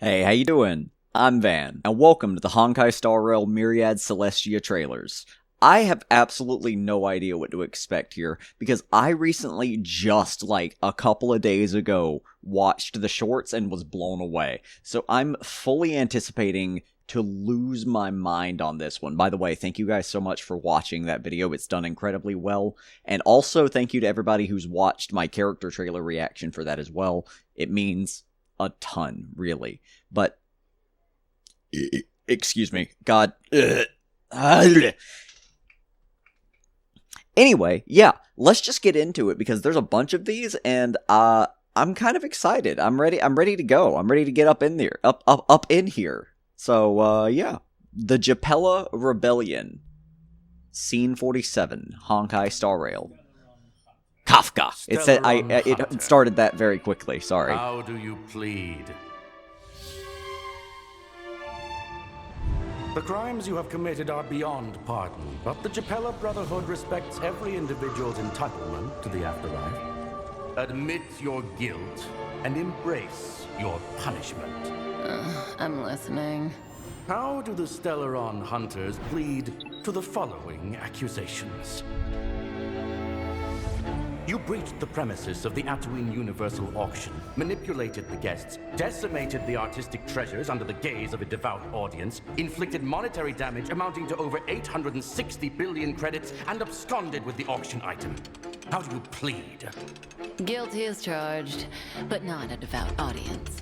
Hey, how you doing? I'm Van, and welcome to the Honkai Star Rail Myriad Celestia trailers. I have absolutely no idea what to expect here, because I recently, just like a couple of days ago, watched the shorts and was blown away. So I'm fully anticipating to lose my mind on this one. By the way, thank you guys so much for watching that video. It's done incredibly well. And also thank you to everybody who's watched my character trailer reaction for that as well. It means a ton, really. But excuse me, God. Anyway, yeah, let's just get into it because there's a bunch of these, and I'm kind of excited. I'm ready to go. I'm ready to get up in there, up in here. So yeah, the Japella Rebellion, Scene 47, Honkai Star Rail. Kafka. It said it started that very quickly. Sorry. How do you plead? The crimes you have committed are beyond pardon, but the Japella Brotherhood respects every individual's entitlement to the afterlife. Admit your guilt and embrace your punishment. I'm listening. How do the Stellaron hunters plead to the following accusations? You breached the premises of the Tatooine Universal Auction, manipulated the guests, decimated the artistic treasures under the gaze of a devout audience, inflicted monetary damage amounting to over 860 billion credits, and absconded with the auction item. How do you plead? Guilty as charged, but not a devout audience.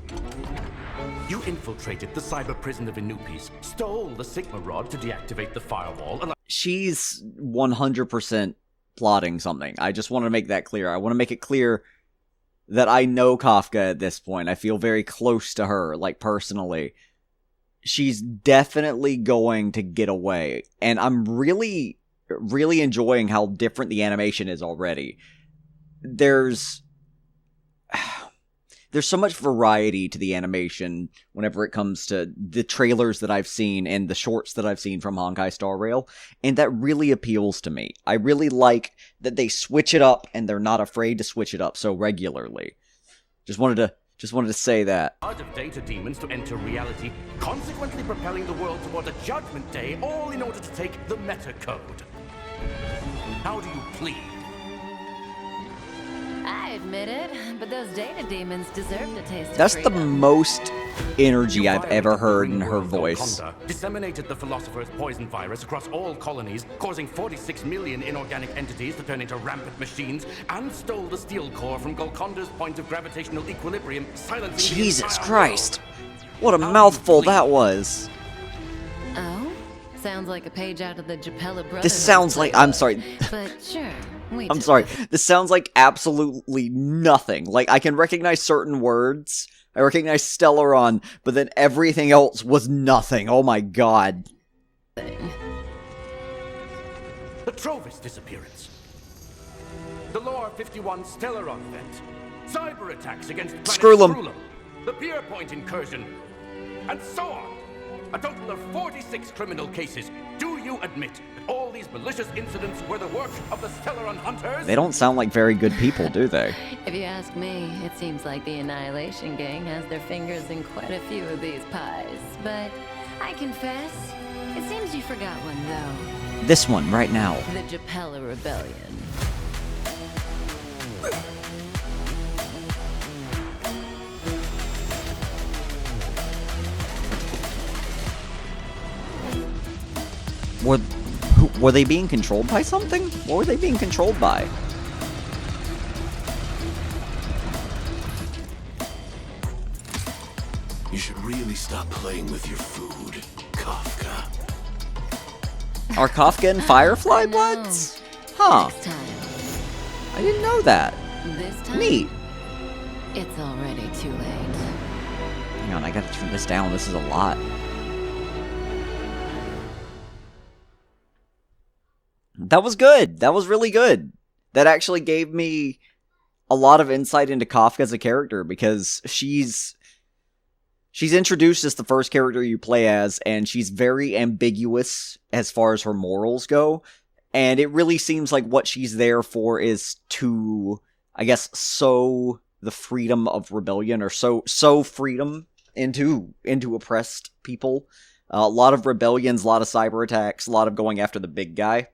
You infiltrated the cyber prison of Inupis, stole the Sigma Rod to deactivate the firewall, and She's 100% plotting something. I just want to make that clear. I want to make it clear that I know Kafka at this point. I feel very close to her, like, personally. She's definitely going to get away. And I'm really, really enjoying how different the animation is already. There's so much variety to the animation whenever it comes to the trailers that I've seen and the shorts that I've seen from Honkai Star Rail, and that really appeals to me. I really like that they switch it up and they're not afraid to switch it up so regularly. Just wanted to say that. Art of data demons to enter reality, consequently propelling the world toward a judgment day, all in order to take the meta code. How do you plead? I admit it, but those data demons deserve to taste of That's the freedom. most energy I've violated ever the heard green in her world voice. Golconda, disseminated the philosopher's poison virus across all colonies, causing 46 million inorganic entities to turn into rampant machines, and stole the steel core from Golconda's point of gravitational equilibrium, silencing the Jesus entire Christ. world. What a How do you mouthful plead? that was. Oh? Sounds like a page out of the Japella Brothers. This sounds like, I'm sorry. But sure, I'm sorry. This sounds like absolutely nothing. Like, I can recognize certain words. I recognize Stellaron, but then everything else was nothing. Oh my god. The Trovis disappearance. The Lore 51 Stellaron event. Cyber attacks against planet Screw 'em. Skrulum, the Pierpoint incursion, and so on. A total of 46 criminal cases. Do you admit that all these malicious incidents were the work of the Stellaron hunters? They don't sound like very good people, do they? If you ask me, it seems like the Annihilation Gang has their fingers in quite a few of these pies. But I confess, it seems you forgot one though. This one, right now. The Japella Rebellion. Were they being controlled by something? What were they being controlled by? You should really stop playing with your food, Kafka. Are Kafka and Firefly I know. Bloods? Huh. Next time. I didn't know that. This time, Neat. it's already too late. Hang on, I gotta turn this down. This is a lot. That was good. That was really good. That actually gave me a lot of insight into Kafka as a character, because she's introduced as the first character you play as, and she's very ambiguous as far as her morals go. And it really seems like what she's there for is to, I guess, sow the freedom of rebellion, or sow freedom into oppressed people. A lot of rebellions, a lot of cyber attacks, a lot of going after the big guy.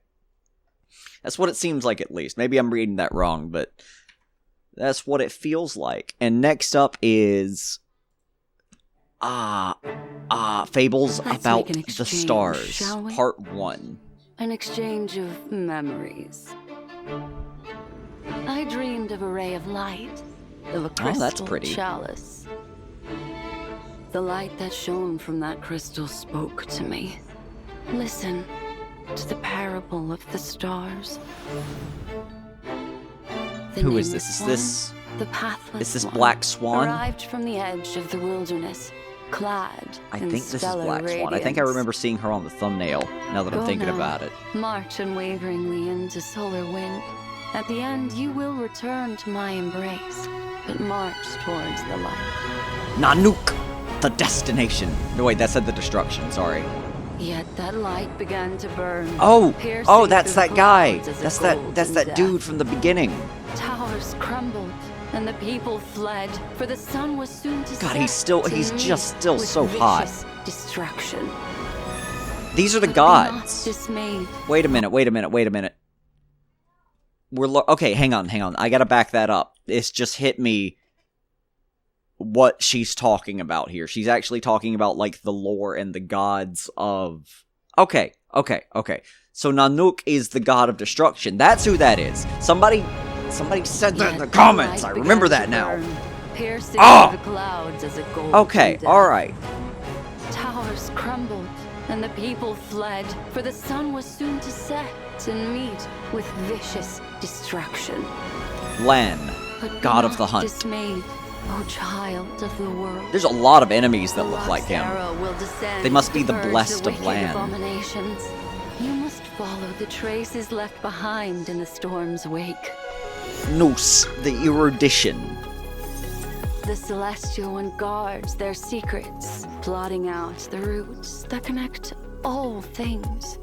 That's what it seems like, at least. Maybe I'm reading that wrong, but that's what it feels like. And next up is Fables Let's About make an the exchange, Stars, shall we? Part 1. An exchange of memories. I dreamed of a ray of light, of a crystal that's pretty. chalice. The light that shone from that crystal spoke to me. Listen to the parable of the stars. The Who is nameless this? Is one, this the pathless is this one, Black Swan? arrived from the edge of the wilderness, clad I in think this is stellar Black Swan. I think I radiance. remember seeing her on the thumbnail, now that I'm Go thinking now. about it. March unwaveringly into solar wind. At the end, you will return to my embrace, but march towards the light. Nanook! The destination! No, wait, that said the destruction, sorry. Yet that light began to burn. Oh! piercing Oh, that's through that the guy! clouds as it That's golden that death. dude from the beginning. Towers crumbled, and the people fled, for the sun was soon to set. He's to just meet still with so hot. vicious destruction. These are the But be not gods. dismayed. Wait a minute. Okay, hang on. I gotta back that up. It's just hit me what she's talking about here. She's actually talking about, like, the lore and the gods of... Okay. So Nanook is the god of destruction. That's who that is. Somebody said that in the Yet comments. light I remember began that to now. burn, piercing Ah! through the clouds as it golden Okay, death. alright. Towers crumbled, and the people fled, for the sun was soon to set and meet with vicious destruction. Lan, But be god of not the hunt. dismayed, O child of the world. There's a lot of enemies that The look like Lost him. Arrow will descend They must to be the purge blessed of wicked Lan. Abominations. You must follow the traces left behind in the storm's wake. Noose, the erudition. The Celestia one guards their secrets, plotting out the roots that connect all things.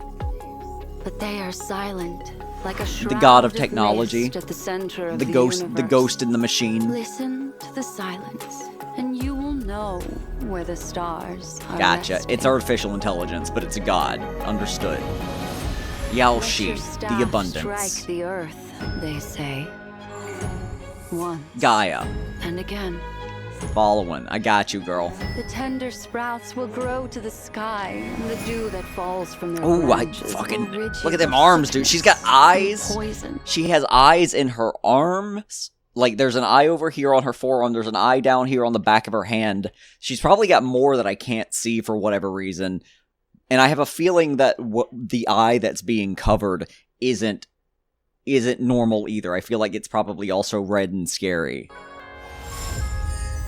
But they are silent, like a shroud god of technology. mist at the center of The universe. ghost in the machine. Listen to the silence, and you will know where the stars are Gotcha. resting. It's artificial intelligence, but it's a god. Understood. Let Yaoshi, your staff the abundance. strike the earth, they say. Once Gaia, and again. following. I got you, girl. The tender sprouts will grow to the sky, and the dew that falls from their Ooh, I branches fucking... will rid Look you at them of arms, dude. She's got sickness and eyes. Poison. She has eyes in her arms. Like, there's an eye over here on her forearm. There's an eye down here on the back of her hand. She's probably got more that I can't see for whatever reason. And I have a feeling that the eye that's being covered isn't normal either. I feel like it's probably also red and scary.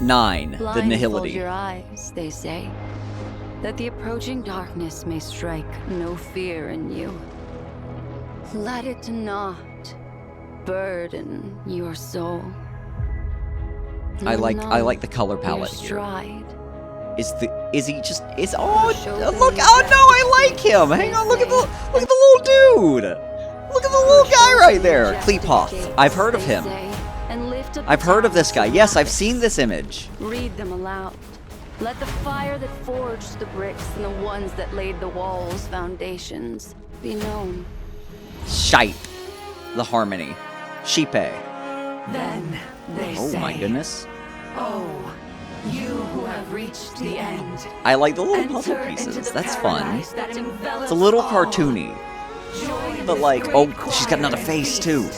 9. The Blindfold Nihility. your eyes, they say, that the approaching darkness may strike no fear in you. Let it not burden your soul. I like the color Your palette here. stride. Is he just Show look, them oh the no, I like him. Hang on, look at the little dude. Look at the little guy right there. Kleepoth. I've heard of him. I've heard of this guy. Yes, I've seen this image. Read them aloud. Let the fire that forged the bricks and the ones that laid the walls' foundations be known. Shite. The harmony. Shipe. Then they Oh say, my goodness. "Oh, you who have reached the end, I like the little enter puzzle into pieces. the That's fun. paradise that envelops It's a little all. cartoony. Join But this like, great oh, she's got choir another and face feast. too.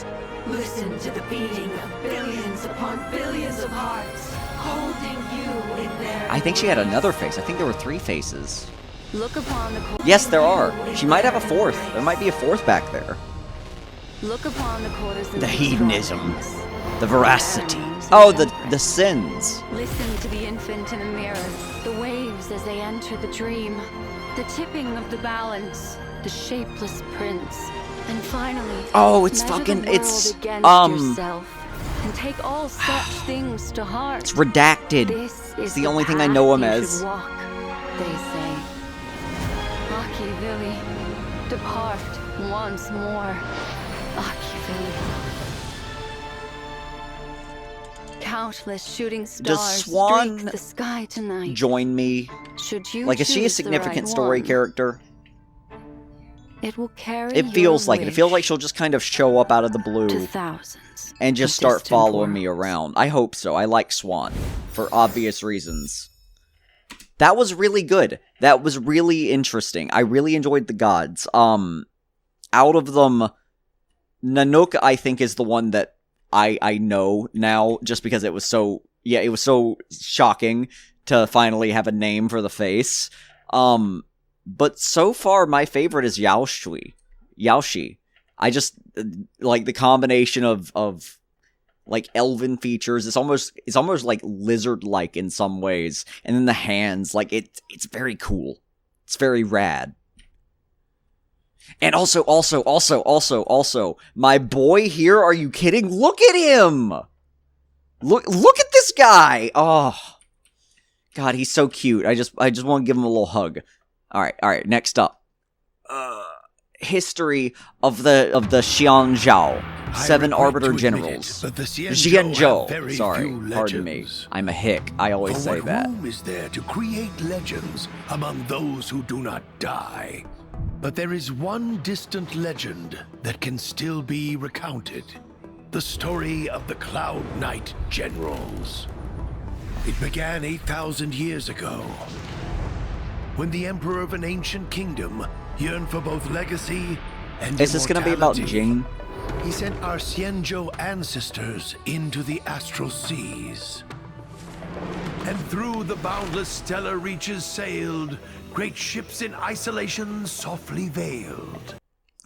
Listen to the beating of billions upon billions of hearts, holding you in their I think she had another face. I think there were 3 faces. Look upon the Yes, there are. She might have a 4th. There might be a 4th back there. Look upon the quarters and The hedonism. surroundings. The veracity. Patterns Oh, and the temperance. sins. Listen to the infant in the mirror, the waves as they enter the dream, the tipping of the balance, the shapeless prince, and finally, Oh, it's measure fucking- the world it's, against yourself, and take all such things to heart. It's redacted. This is It's the only thing I know him path you as. should walk, they say. Machiavelli, depart once more. Machiavelli. Countless shooting Does stars Swan streak the sky tonight. join me? Should you Like, is she a choose the significant right story one, character? it will carry It feels your like it. It feels like wish she'll just kind of show up out of the to blue thousands and just of start distant following me worlds. around. I hope so. I like Swan for obvious reasons. That was really good. That was really interesting. I really enjoyed the gods. Out of them, Nanook, I think, is the one that I know now, just because it was so shocking to finally have a name for the face. But so far, my favorite is Yaoshi. I just like the combination of like elven features. It's almost like lizard-like in some ways, and then the hands, like it's very cool. It's very rad. And also, my boy here, are you kidding? Look at him! Look at this guy! Oh. God, he's so cute. I just want to give him a little hug. Alright, next up. History of the Xianzhou. 7 Arbiter Generals. Xianzhou. Sorry, pardon me. I'm a hick. I always say that. Room is there to create legends among those who do not die? But there is one distant legend that can still be recounted. The story of the Cloud Knight Generals. It began 8,000 years ago, when the Emperor of an ancient kingdom yearned for both legacy and Is this gonna be about immortality. Jing? He sent our Xianzhou ancestors into the astral seas. And through the boundless stellar reaches sailed, great ships in isolation softly veiled.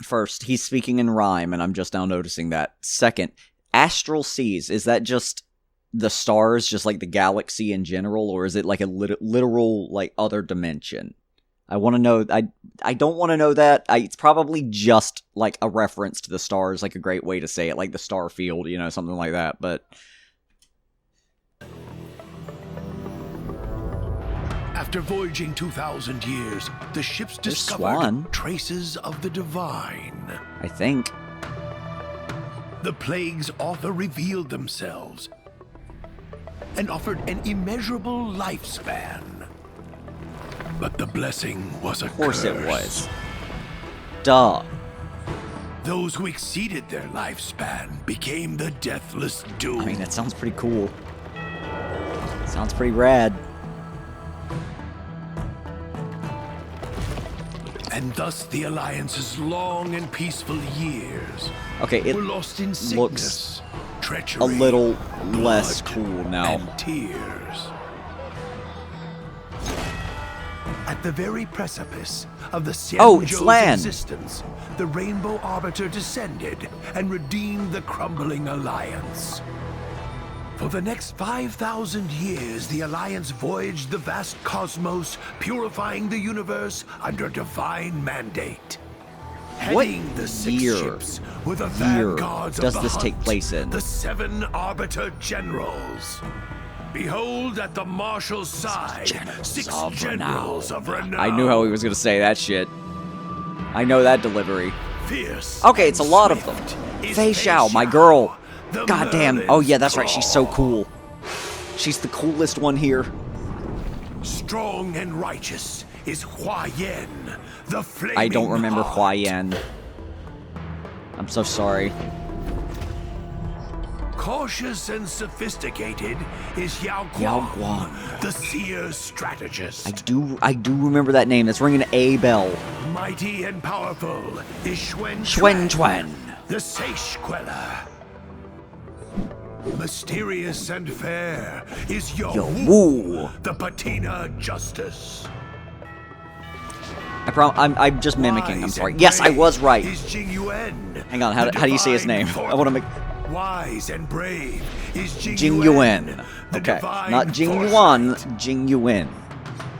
First, he's speaking in rhyme, and I'm just now noticing that. Second, astral seas, is that just the stars, just like the galaxy in general, or is it like a literal, like, other dimension? I want to know, I don't want to know that. It's probably just, like, a reference to the stars, like a great way to say it, like the star field, you know, something like that, but... After voyaging 2,000 years, the ships There's discovered Swan. traces of the divine. I think. The plague's author revealed themselves and offered an immeasurable lifespan. But the blessing was a curse. Of course it was. Duh. Those who exceeded their lifespan became the deathless doom. I mean, that sounds pretty cool. Sounds pretty rad. And thus the Alliance's long and peaceful years Okay, it were lost in sickness, looks treachery, a little blood, less cool now. and tears. At the very precipice of the Oh, it's Xianzhou's land. existence, the Rainbow Arbiter descended and redeemed the crumbling Alliance. For the next 5,000 years, the Alliance voyaged the vast cosmos, purifying the universe under divine mandate. What Heading the 6 year ships were the vanguards does of the this take hunt, place in? The 7 Arbiter Generals. Behold at the marshal's side, Generals 6 of generals of renown. I knew how he was going to say that shit. I know that delivery. Fierce Okay, it's a and lot of them. swift is Fei Xiao, my girl. the Goddamn. Merlin's Oh yeah, that's right. She's so claw. cool. She's the coolest one here. Strong and righteous is Hua Yen, the flaming I don't remember heart. Hua Yan. I'm so sorry. Cautious and sophisticated is Yao Yao Guang, Guang. the seer's strategist. I do remember that name. That's ringing a bell. Mighty and powerful is Xuan Chuan. the Seish Queller. Mysterious and fair is Yo Yo Wu, Wu. the Patina Justice. I'm just mimicking. I'm Wise sorry. and Yes, I brave was right. Is Jing Yuan, Hang on. How do you say his divine name? I want to make Wise and brave is Jing Yuan. the Okay, divine not Jing foresight. Yuan. Jing Yuan.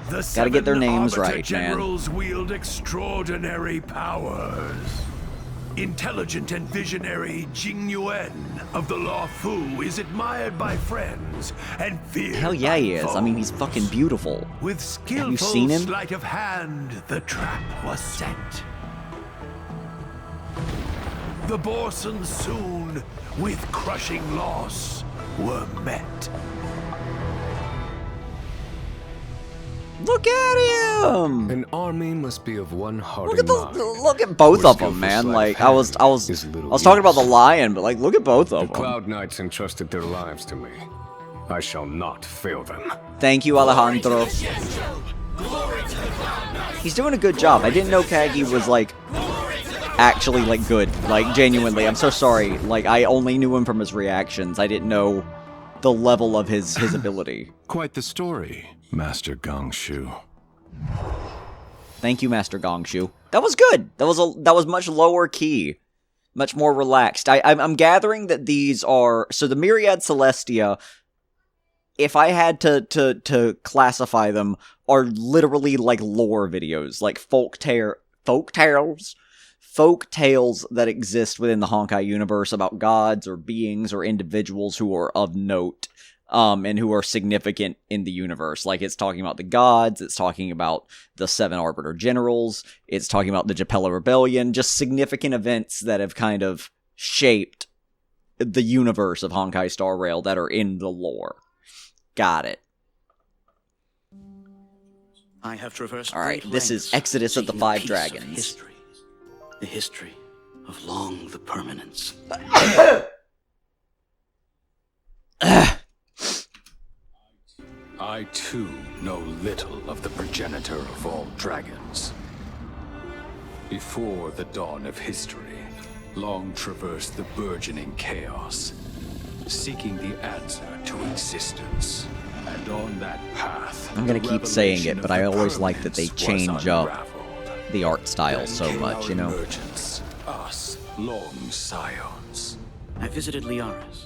The Gotta get their 7 names Arbiter right, man. Generals wield extraordinary powers. Intelligent and visionary Jing Yuan of the Law Fu is admired by friends and feared Hell yeah, by he is. I mean, he's foes. fucking beautiful. With skillful seen him? sleight of hand, the trap was set. The Borson soon, with crushing loss, were met. Look at him! An army must be of one heart Look at and mind. look at both More of them, skillful man. sleight Like of I was hand is little talking about the use. lion, but like look at both The of them. Cloud Knights entrusted their lives to me. I shall not fail them. Thank you, Alejandro. He's doing a good job. I didn't know Kagi was like actually like good, like genuinely. I'm so sorry. Like I only knew him from his reactions. I didn't know the level of his ability. Quite the story, Master Gongshu. Thank you, Master Gongshu. That was good. That was much lower key, much more relaxed. I'm gathering that these are so the Myriad Celestia. If I had to classify them, are literally like lore videos, like folk tales that exist within the Honkai universe about gods or beings or individuals who are of note, and who are significant in the universe. Like, it's talking about the gods, it's talking about the Seven Arbiter Generals, it's talking about the Japella Rebellion, just significant events that have kind of shaped the universe of Honkai Star Rail that are in the lore. Got it. I have traversed. All right, great this is lengths Exodus of the seeking a Five piece Dragons. Of history. The history of Long the Permanence. I too know little of the progenitor of all dragons. Before the dawn of history, Long traversed the burgeoning chaos, seeking the answer to existence. And on that path, I'm gonna the keep saying revelation it, but of I the always like that they permanence change was up unraveled. the art style Then so came much, our you know? emergence, us, Long Scions. I visited Liaris,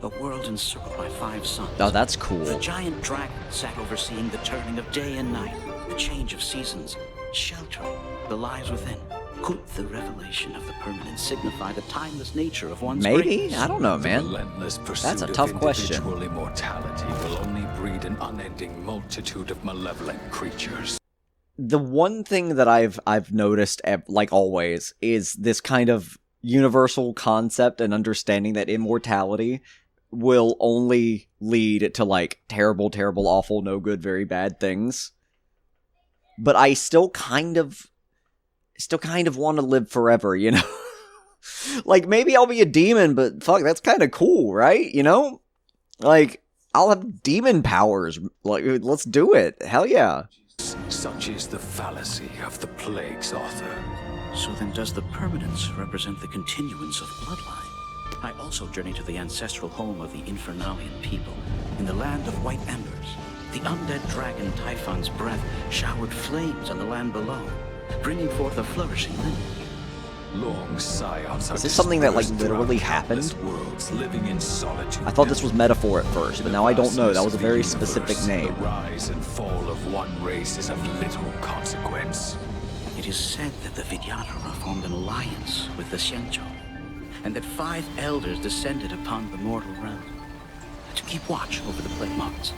a world encircled by 5 suns. Oh, that's cool. The giant dragon sat overseeing the turning of day and night, the change of seasons, sheltering the lives within. Could the revelation of the permanence signify the timeless nature of one's Maybe? greatness? I don't know, The man. relentless pursuit That's a of tough question. individual immortality will only breed an unending multitude of malevolent creatures. The one thing that I've noticed, like always, is this kind of universal concept and understanding that immortality will only lead to, like, terrible, terrible, awful, no good, very bad things. But I still kind of want to live forever, you know? Like, maybe I'll be a demon, but fuck, that's kind of cool, right? You know? Like, I'll have demon powers. Like, let's do it. Hell yeah. Such is the fallacy of the plague's author. So then does the permanence represent the continuance of bloodline? I also journeyed to the ancestral home of the Infernalian people, in the land of white embers. The undead dragon Typhon's breath showered flames on the land below, bringing forth a flourishing lineage. Long scions are Is this something that, like, dispersed literally throughout countless happened? worlds, living in solitude. I thought this was metaphor at first, but now I don't know. That was a very specific name. The rise and fall of one race is of little consequence. It is said that the Vidyadhara formed an alliance with the Xianzhou, and that 5 elders descended upon the mortal realm to keep watch over the plague moths.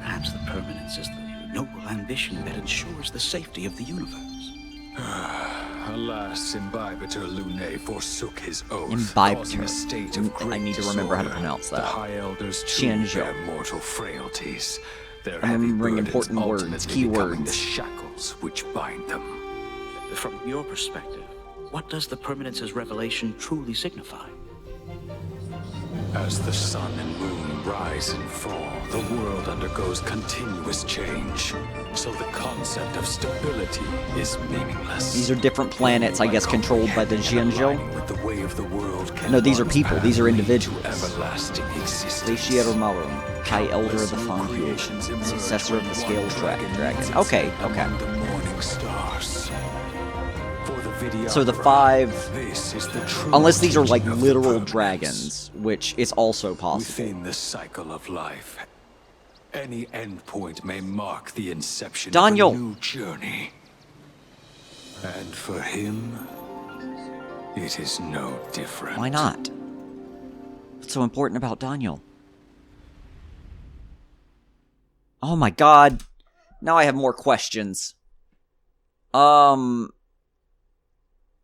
Perhaps the permanence is the noble ambition that ensures the safety of the universe. Alas, Imbibitor Lunae forsook his oath, Imbibitor. causing a state of great I need to remember how to disorder. pronounce The that. High Elders too Xianzhou. bear mortal frailties. Their I'm heavy remembering burdens important words, ultimately becoming keywords. the shackles which bind them. From your perspective, what does the permanence's revelation truly signify? As the sun and moon rise and fall, the world undergoes continuous change. So the concept of stability is meaningless. These are different planets, I guess, controlled by the Xianzhou. With the way of the world No, these are one's people. path These are lead to individuals. Everlasting existence. Glaciator Marum, High Elder of the Countless new Fangyu, creations emerge successor of the when Scale one Dragon. meets Okay, among okay. the morning stars. For the So the Vidyadhara, 5, this is the true unless these are like teaching of the literal permanence. dragons, which is also possible. Within the cycle of life, any endpoint may mark the inception Daniel. of a new journey. And for him, it is no different. Why not? What's so important about Daniel? Oh my god. Now I have more questions.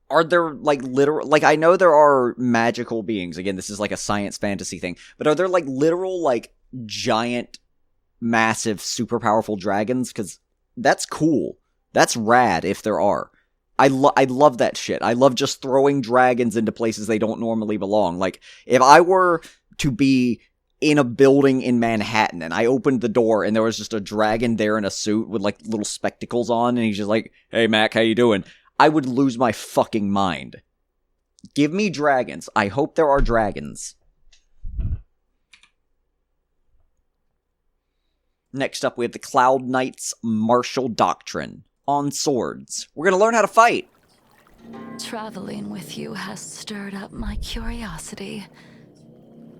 are there, like, literal, like, I know there are magical beings, again, this is like a science fantasy thing, but are there, like, literal, like, giant, massive, super powerful dragons? Because that's cool. That's rad, if there are. I love that shit. I love just throwing dragons into places they don't normally belong. Like, if I were to be in a building in Manhattan, and I opened the door, and there was just a dragon there in a suit with, like, little spectacles on, and he's just like, "Hey, Mac, how you doing?" I would lose my fucking mind. Give me dragons. I hope there are dragons. Next up, we have the Cloud Knight's Martial Doctrine on swords. We're gonna learn how to fight. Traveling with you has stirred up my curiosity.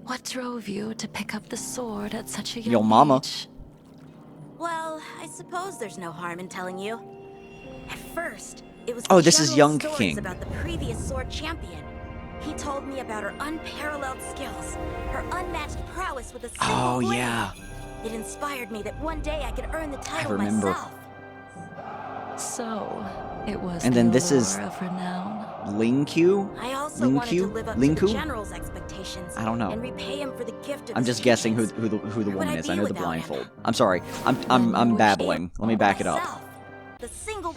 What drove you to pick up the sword at such a young Yo mama. age? Well, I suppose there's no harm in telling you. At first, it was Oh, this is general Young stories King. about the previous sword champion. He told me about her unparalleled skills, her unmatched prowess with a single Oh, blade. yeah. It inspired me that one day I could earn the title remember. myself. So, it was And the then this is- allure of renown. Ling Q? I also Ling wanted Q? to live up Ling to the Ku? general's expectations. I don't know. And repay him for the gift of I'm his just guessing who teachings. the Where would woman I is. be I know the without him? blindfold. I'm sorry. I'm When you babbling. Let me back it up. Myself. The single.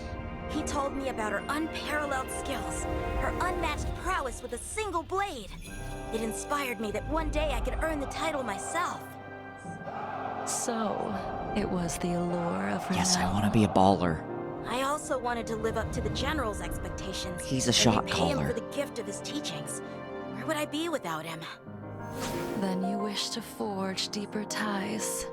He told me about her unparalleled skills, her unmatched prowess with a single blade. It inspired me that one day I could earn the title myself. So, it was the allure of renown. Yes, I want to be a baller. I also wanted to live up to the general's expectations. He's a and shot repay him caller. for the gift of his teachings. Where would I be without him? Then you wish to forge deeper ties.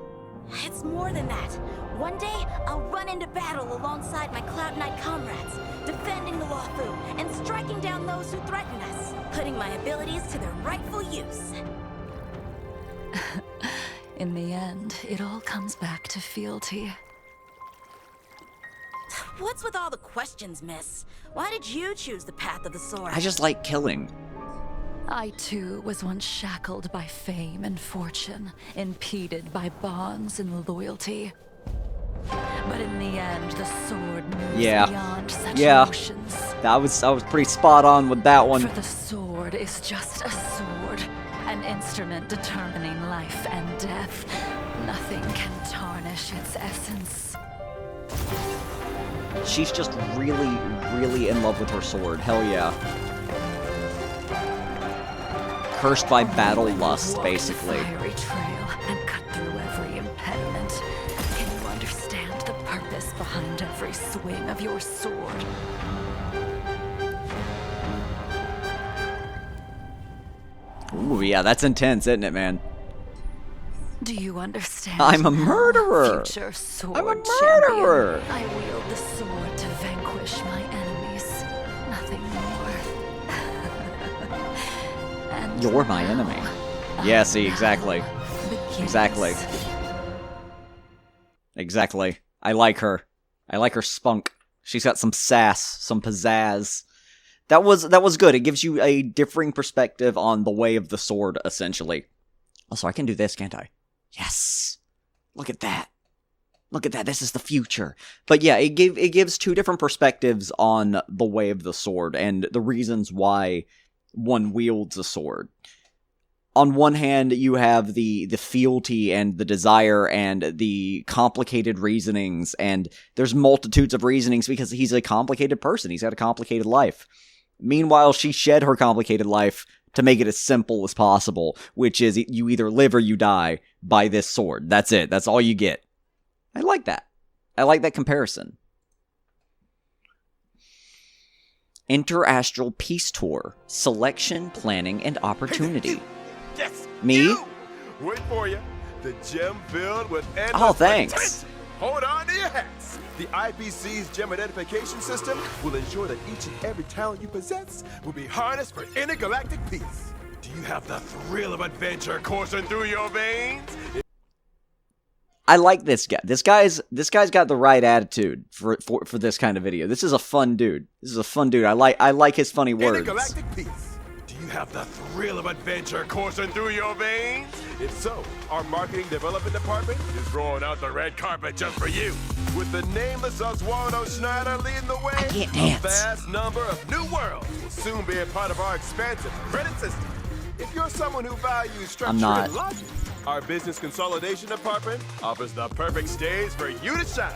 It's more than that. One day, I'll run into battle alongside my Cloud Knight comrades, defending the Lawfu and striking down those who threaten us, putting my abilities to their rightful use. In the end, it all comes back to fealty. What's with all the questions, miss? Why did you choose the path of the sword? I just like killing. I too was once shackled by fame and fortune, impeded by bonds and loyalty. But in the end, the sword moves Yeah. beyond such Yeah. emotions. I was pretty spot on with that one. For the sword is just a sword, an instrument determining life and death. Nothing can tarnish its essence. She's just really, really in love with her sword. Hell yeah. Cursed by battle lust, Walk basically. the fiery trail and cut through every impediment. Can you understand the purpose behind every swing of your sword? Ooh, yeah, that's intense, isn't it, man? Do you understand? I'm a now, murderer. Future sword I'm a murderer. champion? I wield the sword to vanquish my enemies. Nothing more. And You're my now, enemy. Yeah, see, now exactly. begins. Exactly. Exactly. I like her. I like her spunk. She's got some sass, some pizzazz. That was good. It gives you a differing perspective on the way of the sword, essentially. Also, I can do this, can't I? Yes. Look at that. Look at that. This is the future. But yeah, it gives two different perspectives on the way of the sword and the reasons why one wields a sword. On one hand, you have the fealty and the desire and the complicated reasonings, and there's multitudes of reasonings because he's a complicated person. He's got a complicated life. Meanwhile, she shed her complicated life to make it as simple as possible, which is you either live or you die by this sword. That's it. That's all you get. I like that. I like that comparison. Interastral Peace Tour. Selection, planning, and opportunity. Yes! Me? You! Wait for you. The gem filled with endless Oh, thanks. potential. Hold on to your hats. The IPC's gem identification system will ensure that each and every talent you possess will be harnessed for intergalactic peace. Do you have the thrill of adventure coursing through your veins? I like this guy. This guy's got the right attitude for this kind of video. This is a fun dude. This is a fun dude. I like his funny words. Intergalactic peace. Do you have the thrill of adventure coursing through your veins? If so, our marketing development department is rolling out the red carpet just for you. With the nameless Oswaldo Schneider leading the way, can't dance. a vast number of new worlds will soon be a part of our expansive credit system. If you're someone who values structure not. and logic, our business consolidation department offers the perfect stage for you to shine.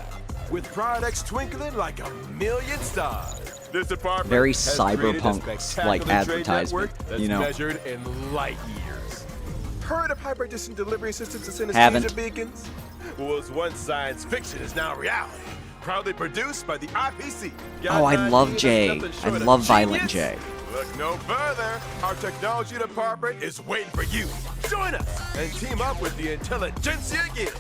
With products twinkling like a million stars. This department Very has created a cyberpunk, spectacular like, trade advertisement, network that's you know. measured in light years. Heard of hyper-distant delivery systems to synesthesia Haven't. beacons? What was once science fiction is now reality. Proudly produced by the IPC. Oh, I Got love an idea Jay. that's nothing I short of love Violent genius? Jay. Look no further. Our technology department is waiting for you. Join us and team up with the Intelligentsia Guild.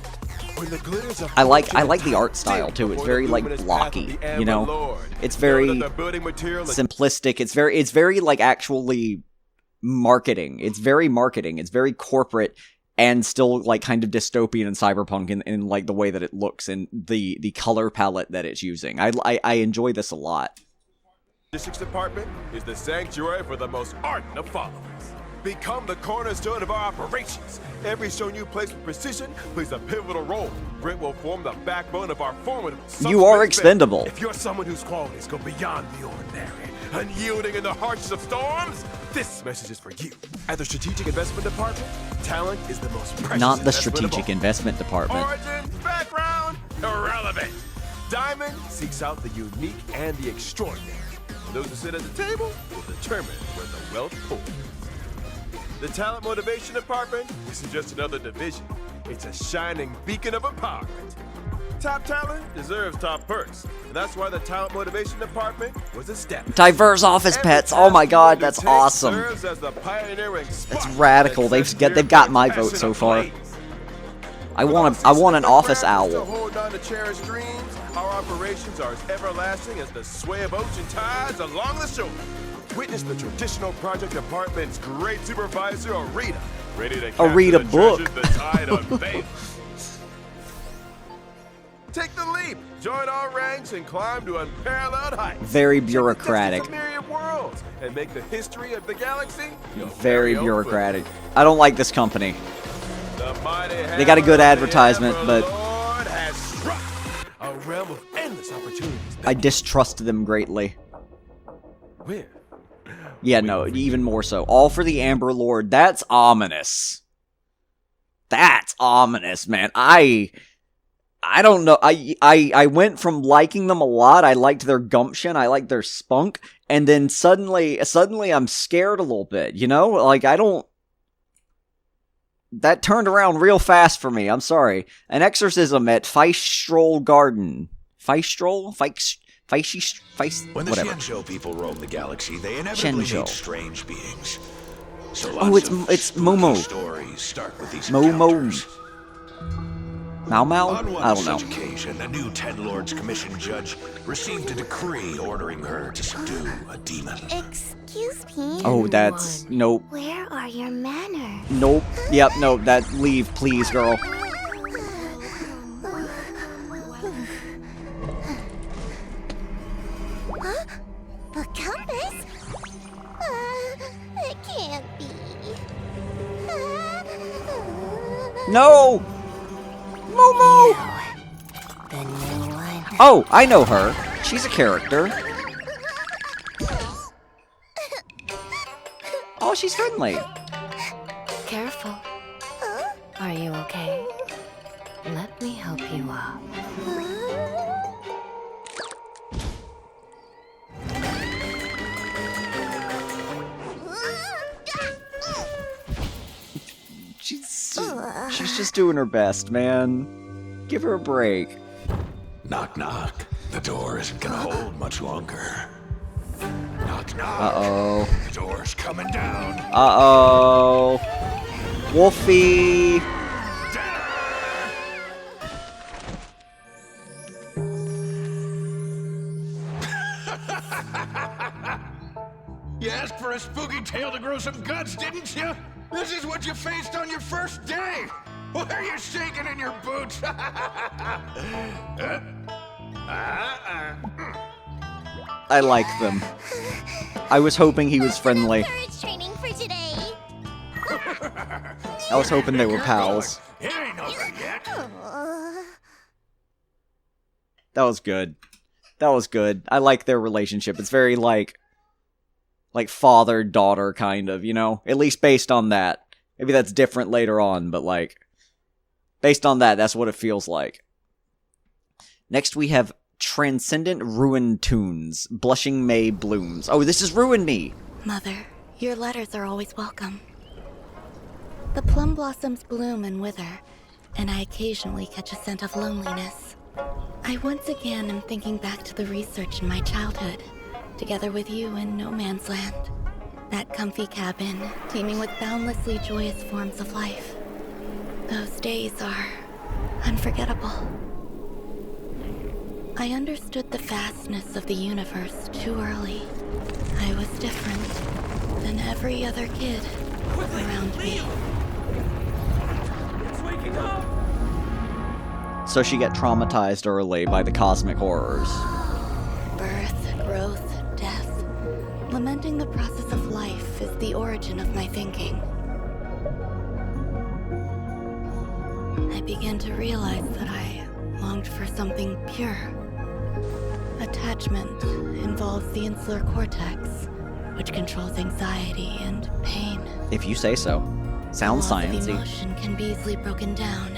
When the glitters of I like fortune the art style dip too. It's before very the like luminous path blocky, of the you Amber know. Lord. It's Know very that the building material is simplistic. It's very like actually marketing. It's very marketing. It's very corporate and still like kind of dystopian and cyberpunk in like the way that it looks and the color palette that it's using. I enjoy this a lot. Logistics department is the sanctuary for the most ardent of followers. Become the cornerstone of our operations. Every stone you place with precision plays a pivotal role. Grit will form the backbone of our formidable. You are subspace expendable. band. If you're someone whose qualities go beyond the ordinary, unyielding in the harshest of storms, this message is for you. At the strategic investment department, talent is the most precious. Not the investment of strategic all. investment department. Origin, background, irrelevant. Diamond seeks out the unique and the extraordinary. And those who sit at the table will determine where the wealth pours. The talent motivation department isn't just another division. It's a shining beacon of empowerment. Top talent deserves top perks. And that's why the talent motivation department was established. Diverse office Every pets. Oh my task god, you that's undertake awesome. serves as the pioneering That's spark radical. that They've sets got your my passion vote so far. ablaze. I want an office owl. To hold on to cherished dreams, our operations are as everlasting as the sway of ocean tides along the shore. Witness the traditional project department's great supervisor, Arita, ready to capture Read a the book. treasures the tide unveils. Take the leap, join our ranks, and climb to unparalleled heights. Very Check the bureaucratic. distance of Myriad worlds and make the history of the galaxy your Very own bureaucratic. I don't like this company. the mighty They got a good hammer of the advertisement, Emperor but- Lord has struck a realm of endless opportunities. I distrust them greatly. Where? Yeah, no, even more so. All for the Amber Lord. That's ominous. That's ominous, man. I don't know. I went from liking them a lot. I liked their gumption. I liked their spunk. And then suddenly I'm scared a little bit, you know? Like, I don't... That turned around real fast for me. I'm sorry. An exorcism at Feistroll Garden. Feistroll? When the whatever. Shenzhou people roam the galaxy, they inevitably Shenzhou. meet strange beings. So Oh, lots it's of spooky Momo. stories start with these Momo. encounters. Mau Mau? On one I don't know. such occasion, the new Ten Lords Commission judge received a decree ordering her to subdue a demon. Excuse me. Oh, that's... Nope. Where are your manners? Nope. Yep, no, that... Leave, please, girl. Huh? A compass? It can't be. No! Momo! The new one. Oh, I know her. She's a character. Oh, she's friendly. Careful. Are you okay? Let me help you up. She's just doing her best, man. Give her a break. Knock, knock. The door isn't gonna hold much longer. Knock, knock. Uh-oh. The door's coming down. Uh-oh. Wolfie! You asked for a spooky tale to grow some guts, didn't you? This is what you faced on your first day. Why are you shaking in your boots? I like them. I was hoping he was friendly. Courage training for I was hoping they were pals. It ain't over yet. That was good. That was good. I like their relationship. It's very like father-daughter kind of, you know? At least based on that. Maybe that's different later on, but like, based on that, that's what it feels like. Next we have Transcendent Ruin Tunes. Blushing May Blooms. Oh, this is Ruin Me! Mother, your letters are always welcome. The plum blossoms bloom and wither, and I occasionally catch a scent of loneliness. I once again am thinking back to the research in my childhood, together with you in No Man's Land. That comfy cabin, teeming with boundlessly joyous forms of life. Those days are unforgettable. I understood the vastness of the universe too early. I was different than every other kid around me. It's waking up! So she got traumatized early by the cosmic horrors. Birth, growth, death. Lamenting the process of life is the origin of my thinking. I began to realize that I longed for something pure. Attachment involves the insular cortex, which controls anxiety and pain. If you say so. Sounds The loss of sciencey. emotion can be easily broken down.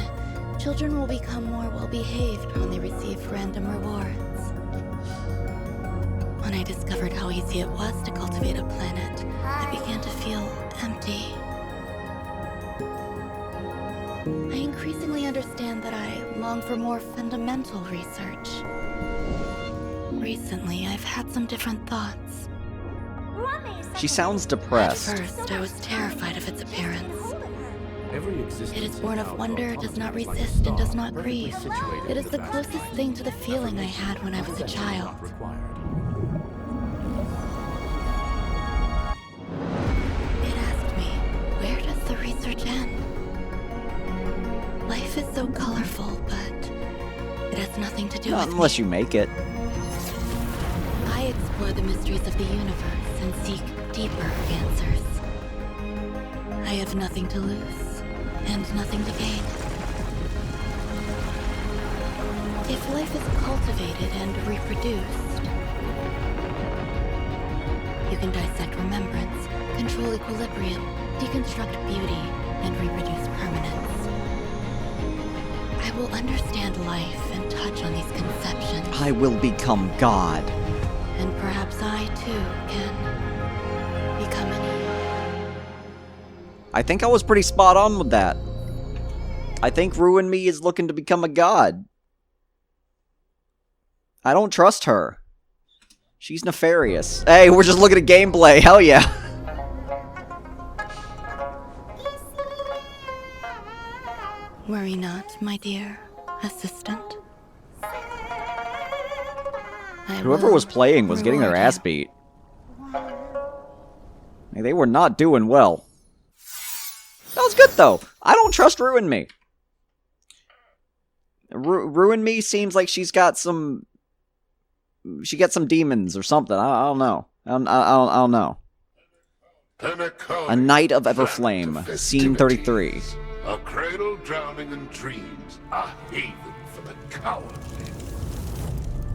Children will become more well-behaved when they receive random rewards. When I discovered how easy it was to cultivate a planet, I began to feel empty. I increasingly understand that I long for more fundamental research. Recently, I've had some different thoughts. She sounds At depressed. first, I was terrified of its appearance. Every existence It is born of endowed wonder, or does not punctuated by a resist, and star, does not perfectly grieve. situated It is in the vast closest space. thing to the feeling I had when I was a Possession is child. not required. It asked me, where does the research end? Life is so colorful, but it has nothing to do Not with unless me. you make it. I explore the mysteries of the universe and seek deeper answers. I have nothing to lose and nothing to gain. If life is cultivated and reproduced, you can dissect remembrance, control equilibrium, deconstruct beauty, and reproduce permanence. I will understand life and touch on these conceptions. I will become God. And perhaps I, too, can become an I think I was pretty spot on with that. I think Ruin Me is looking to become a god. I don't trust her. She's nefarious. Hey, we're just looking at gameplay. Hell yeah. Worry not, my dear assistant. Whoever was playing was getting their ass beat. Like, they were not doing well. That was good, though. I don't trust Ruin Me. Ruin Me seems like she's got some... She got some demons or something. I don't know. I don't know. A Night of Everflame, Scene 33. A cradle drowning in dreams, a haven for the cowardly.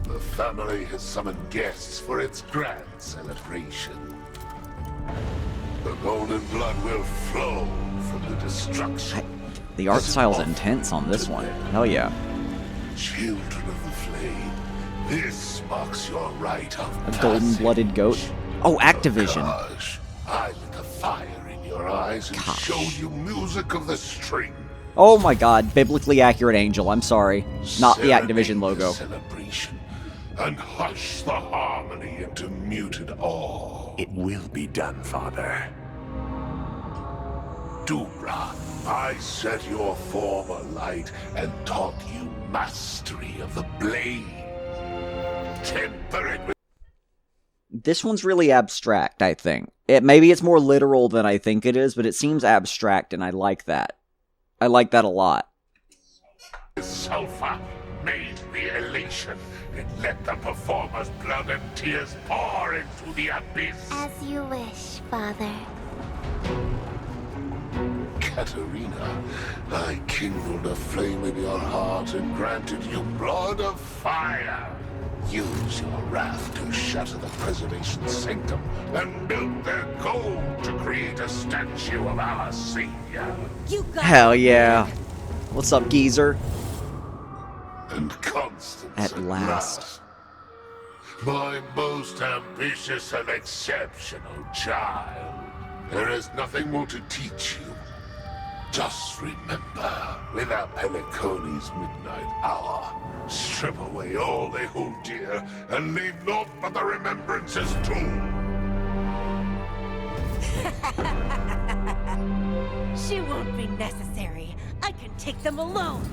The family has summoned guests for its grand celebration. The golden blood will flow from the destruction. The art style's intense on this one. Hell yeah. Children of the flame, this marks your rite of A golden-blooded goat. Oh, Activision. Gosh, I lit the fire in your eyes and showed you music of the string. Oh my god, biblically accurate angel. I'm sorry. Not the Activision logo. Celebration and hush the harmony into muted awe. It will be done, Father. Dubra, I set your form alight and taught you mastery of the blade. Temper it with This one's really abstract, I think. Maybe it's more literal than I think it is, but it seems abstract, and I like that. I like that a lot. sulfur. Made the elation and let the performer's blood and tears pour into the abyss. As you wish, Father. Katarina, I kindled a flame in your heart and granted you blood of fire. Use your wrath to shatter the preservation sanctum and build their gold to create a statue of our savior. You got Hell yeah. What's up, geezer? And Constance At last. My most ambitious and exceptional child. There is nothing more to teach you. Just remember, with our Peliconi's midnight hour, strip away all they hold dear, and leave naught but the remembrances too. She won't be necessary. I can take them alone.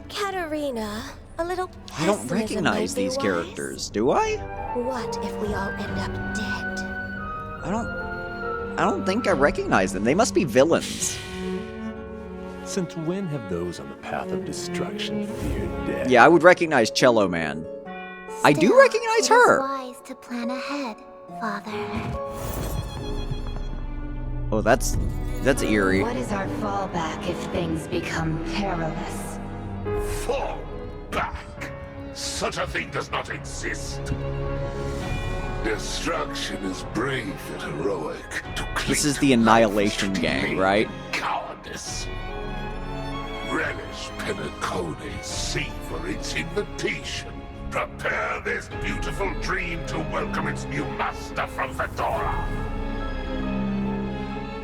Katarina, a little I don't pessimism recognize might be these wise. characters, do I? What if we all end up dead? I don't think I recognize them. They must be villains. Since when have those on the path of destruction feared death? Yeah, I would recognize Cello Man. I do Still, recognize it is her. wise to plan ahead, Father. Oh, that's eerie. What is our fallback if things become perilous? Fall back. Such a thing does not exist. Destruction is brave and heroic. This is the Annihilation Gang, right? Cowardice. Relish Pennacone's savor its invitation. Prepare this beautiful dream to welcome its new master from Fedora.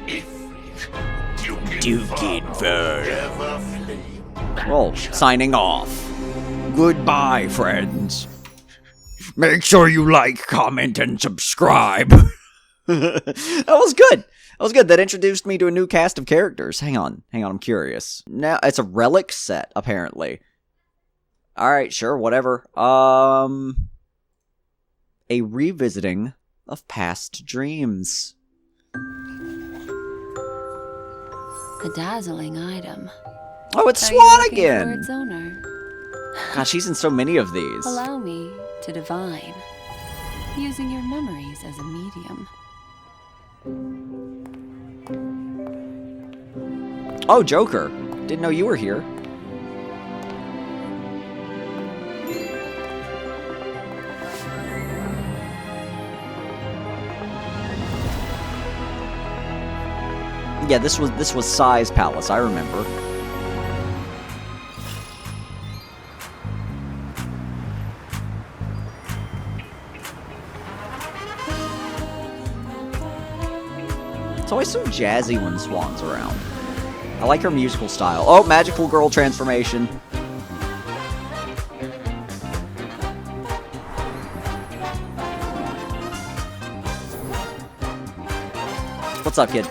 Ifrit, Duke Infer, ever flame. Well, signing off. Goodbye, friends. Make sure you like, comment, and subscribe. That was good. That was good. That introduced me to a new cast of characters. Hang on, I'm curious. Now, it's a relic set, apparently. Alright, sure, whatever. A revisiting of past dreams. A dazzling item. Oh, it's Are you Swan looking for again! its owner? God, she's in so many of these. Allow me to divine, using your memories as a medium. Oh, Joker. Didn't know you were here. Yeah, this was Sai's palace, I remember. It's always so jazzy when Swan's around. I like her musical style. Oh, magical girl transformation. What's up, kid?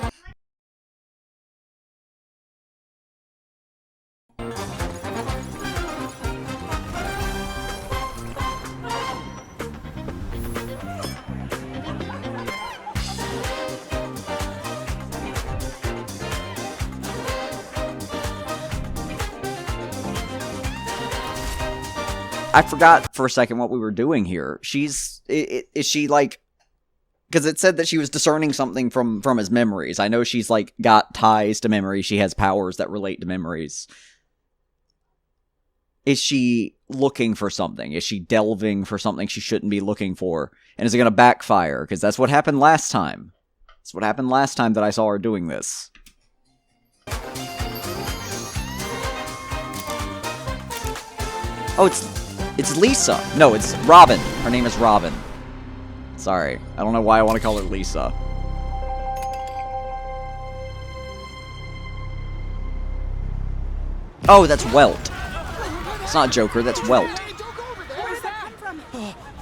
I forgot for a second what we were doing here. Is she like, because it said that she was discerning something from his memories. I know she's like got ties to memories. She has powers that relate to memories. Is she looking for something? Is she delving for something she shouldn't be looking for? And is it going to backfire? Because that's what happened last time. That's what happened last time that I saw her doing this. Oh, it's Lisa. No, it's Robin. Her name is Robin. Sorry. I don't know why I want to call her Lisa. Oh, that's Welt. It's not Joker, that's Welt.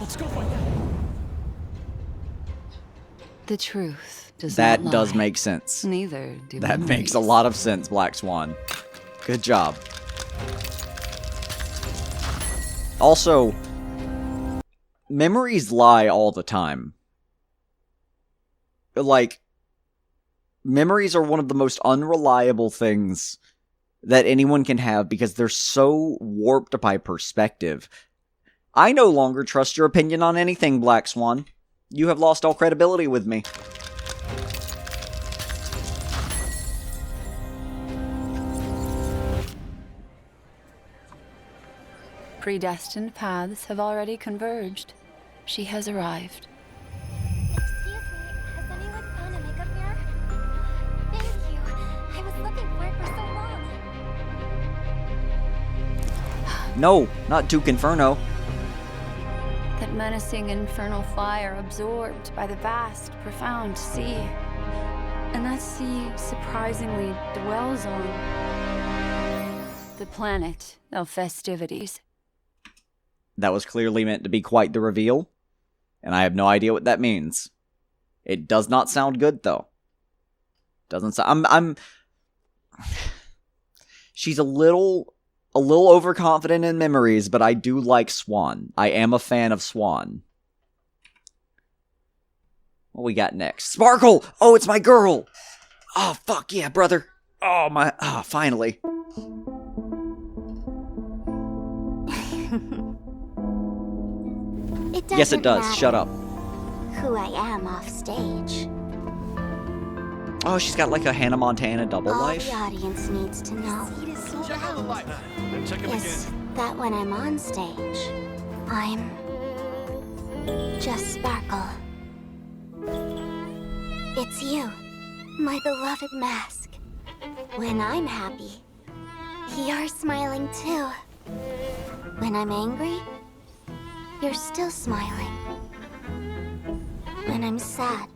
Let's go find out. The truth does That not lie. does make sense. Neither do That memories. makes a lot of sense, Black Swan. Good job. Also, memories lie all the time. Like, memories are one of the most unreliable things that anyone can have because they're so warped by perspective. I no longer trust your opinion on anything, Black Swan. You have lost all credibility with me. predestined paths have already converged. She has arrived. Excuse me, has anyone found a makeup mirror? Thank you. I was looking for it for so long. No, not Duke Inferno. That menacing infernal fire absorbed by the vast, profound sea. And that sea surprisingly dwells on the planet of festivities. That was clearly meant to be quite the reveal, and I have no idea what that means. It does not sound good, though. Doesn't sound. I'm. She's a little overconfident in memories, but I do like Swan. I am a fan of Swan. What we got next? Sparkle! Oh, it's my girl! Oh, fuck yeah, brother! Oh, my... Oh, finally. Yes, it does. Matter Shut up. who I am off stage. Oh, she's got like a Hannah Montana double All life. the audience needs to know is that when I'm on stage, I'm just Sparkle. It's you, my beloved mask. When I'm happy, you're smiling too. When I'm angry, you're still smiling. When I'm sad,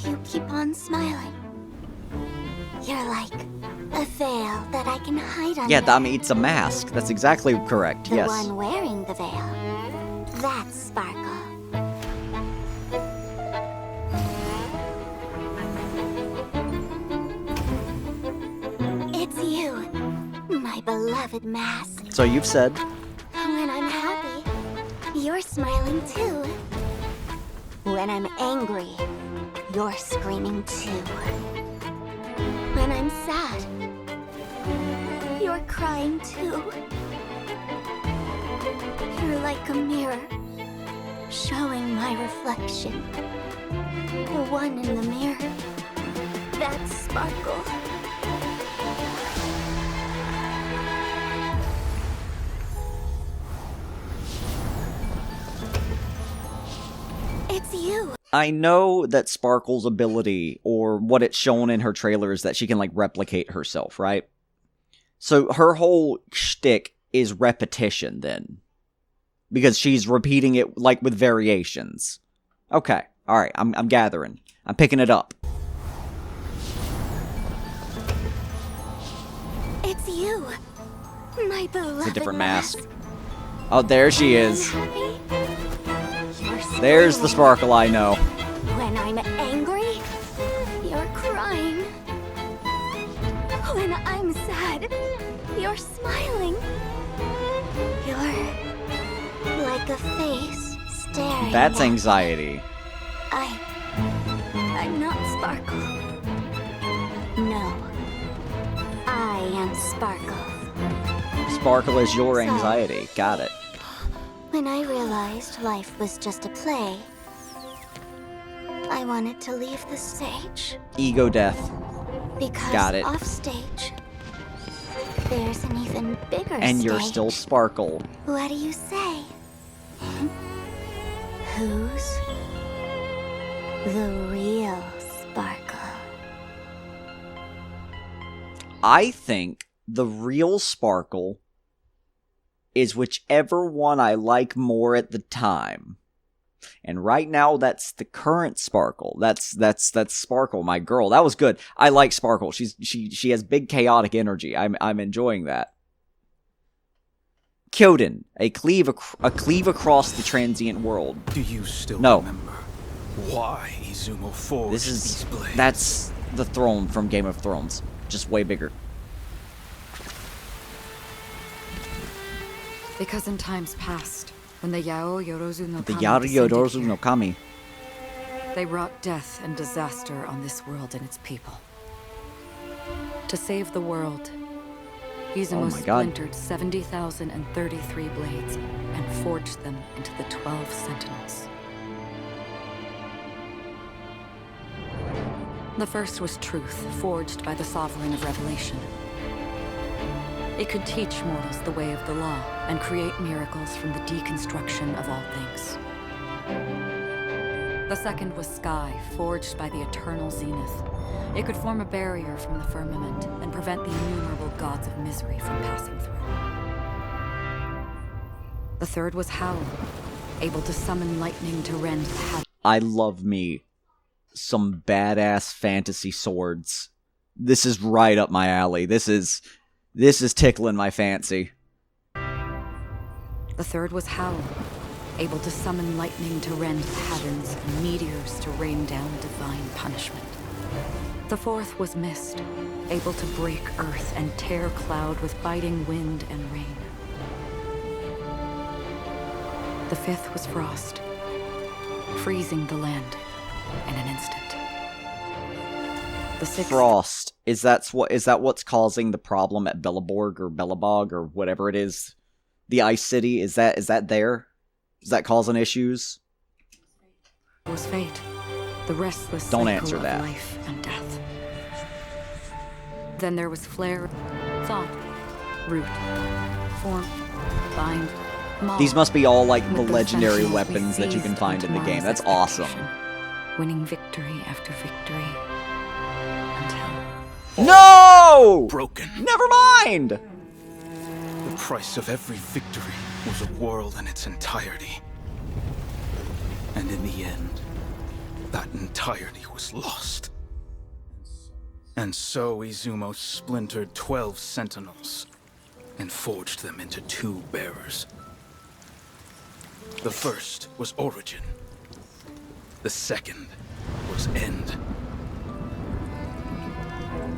you keep on smiling. You're like a veil that I can hide under. Yeah, I mean, it's a mask. That's exactly correct, The yes. one wearing the veil, that's Sparkle. It's you, my beloved mask. So you've said. When I'm happy, you're smiling too. When I'm angry, you're screaming too. When I'm sad, you're crying too. You're like a mirror, showing my reflection. The one in the mirror, that's Sparkle. It's you. I know that Sparkle's ability, or what it's shown in her trailer, is that she can, like, replicate herself, right? So her whole shtick is repetition, then. Because she's repeating it, like, with variations. Okay, alright, I'm gathering. I'm picking it up. It's you, my beloved It's a different mask. Oh, there she is. There's the Sparkle I know. When I'm angry, you're crying. When I'm sad, you're smiling. You're like a face staring. That's at me. anxiety. I'm not Sparkle. No. I am Sparkle. Sparkle is your anxiety. Got it. When I realized life was just a play, I wanted to leave the stage. Ego death. Because Got it. off stage, there's an even bigger And stage. you're still Sparkle. What do you say? Who's the real Sparkle? I think the real Sparkle is whichever one I like more at the time. And right now, that's the current Sparkle. That's Sparkle, my girl. That was good. I like Sparkle. She has big chaotic energy. I'm enjoying that. Kyoden, a cleave across the transient world. Do you still remember why Izumo forged these blades? That's the throne from Game of Thrones, just way bigger. Because in times past, when the Yao Yorozu no The Kami Yari descended Yorozu here, no Kami. they brought death and disaster on this world and its people. To save the world, Izumo my God. splintered 70,033 blades and forged them into the 12 Sentinels. The first was truth, forged by the Sovereign of Revelation. It could teach mortals the way of the law and create miracles from the deconstruction of all things. The second was sky, forged by the eternal zenith. It could form a barrier from the firmament and prevent the innumerable gods of misery from passing through. The third was howl, able to summon lightning to rend the heavens. I love me some badass fantasy swords. This is right up my alley. This is tickling my fancy. The third was howl, able to summon lightning to rend the heavens and meteors to rain down divine punishment. The fourth was mist, able to break earth and tear cloud with biting wind and rain. The fifth was frost, freezing the land in an instant. The sixth... Frost. Is that what's causing the problem at Beleborg or Belebog or whatever it is? The Ice City, is that there? Is that causing issues? Was fate, the restless Don't cycle answer of that. life and death. Then there was flare, thought, root, form, bind, maul. These must be all like the With legendary sentinels we weapons that you can seized find on in the game. tomorrow's That's awesome. expectation, winning victory after victory until No! Broken. Never mind! The price of every victory was a world in its entirety. And in the end, that entirety was lost. And so Izumo splintered 12 sentinels and forged them into 2 bearers. The first was origin. The second was end.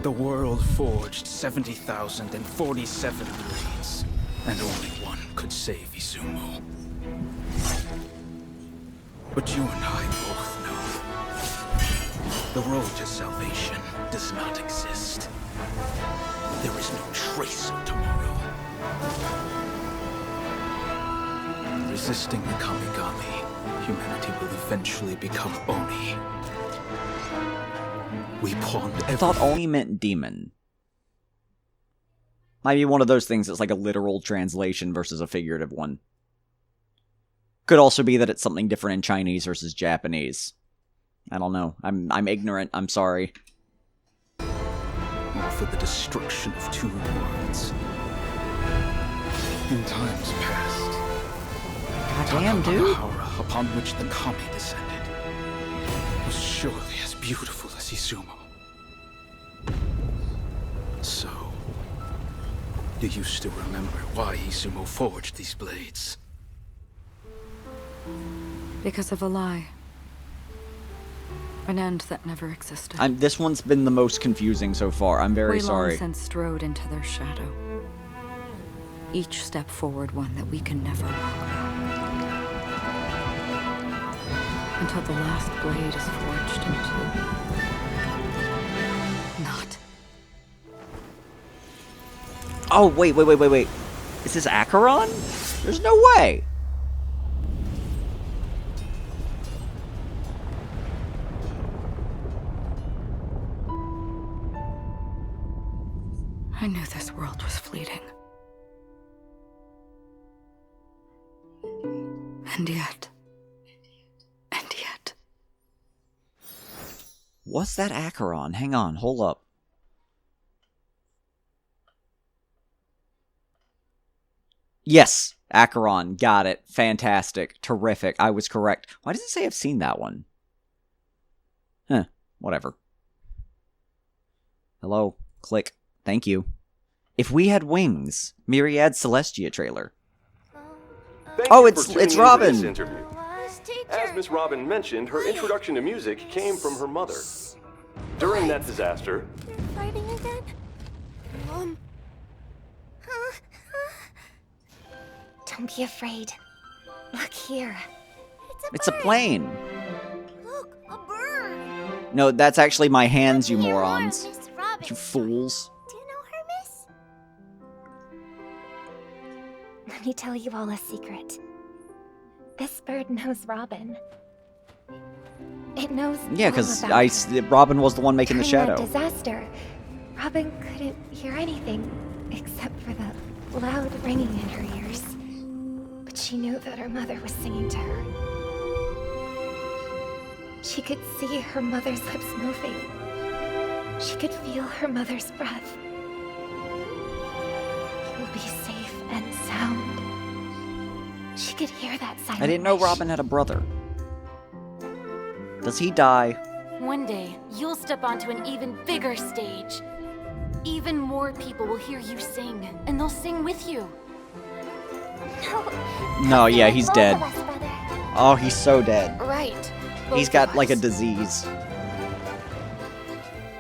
The world forged 70,047 blades, and only one could save Izumo. But you and I both know the road to salvation does not exist. There is no trace of tomorrow. Resisting the Kamigami, humanity will eventually become Oni. We pawned I thought Oni meant demon. Might be one of those things that's like a literal translation versus a figurative one. Could also be that it's something different in Chinese versus Japanese. I don't know. I'm ignorant. I'm sorry. Or for the destruction of 2 worlds. In times past, Goddamn, dude. Takahara, upon which the Kami descended, was surely as beautiful as Izumo. So, do you still remember why Izumo forged these blades? because of a lie. An end that never existed. This one's been the most confusing so far. I'm very sorry. We long since strode into their shadow. Each step forward one that we can never walk back. Until the last blade is forged into... Not. Oh, wait. Is this Acheron? There's no way! I knew this world was fleeting. And yet... What's that Acheron? Hang on, hold up. Yes, Acheron, got it. Fantastic. Terrific. I was correct. Why does it say I've seen that one? Huh, whatever. Hello, click. Thank you. If We Had Wings, Myriad Celestia trailer. Oh, it's Robin! As Miss Robin mentioned, her introduction to music came from her mother. During that disaster... You're fighting again? Mom? Don't be afraid. Look here. It's a plane. Look, a bird. No, that's actually my hands, you morons. Miss Robin. You fools. Do you know her, miss? Let me tell you all a secret. This bird knows Robin. It knows. Yeah, because Robin was the one making the During that shadow. disaster, Robin couldn't hear anything except for the loud ringing in her ears. But she knew that her mother was singing to her. She could see her mother's lips moving. She could feel her mother's breath. You'll be safe and sound. She could hear that silent I didn't know wish. Robin had a brother. Does he die? One day, you'll step onto an even bigger stage. Even more people will hear you sing, and they'll sing with you. No, yeah, he's Both dead. of us, brother. Oh, he's so dead. Right. He's both got of like a us. disease.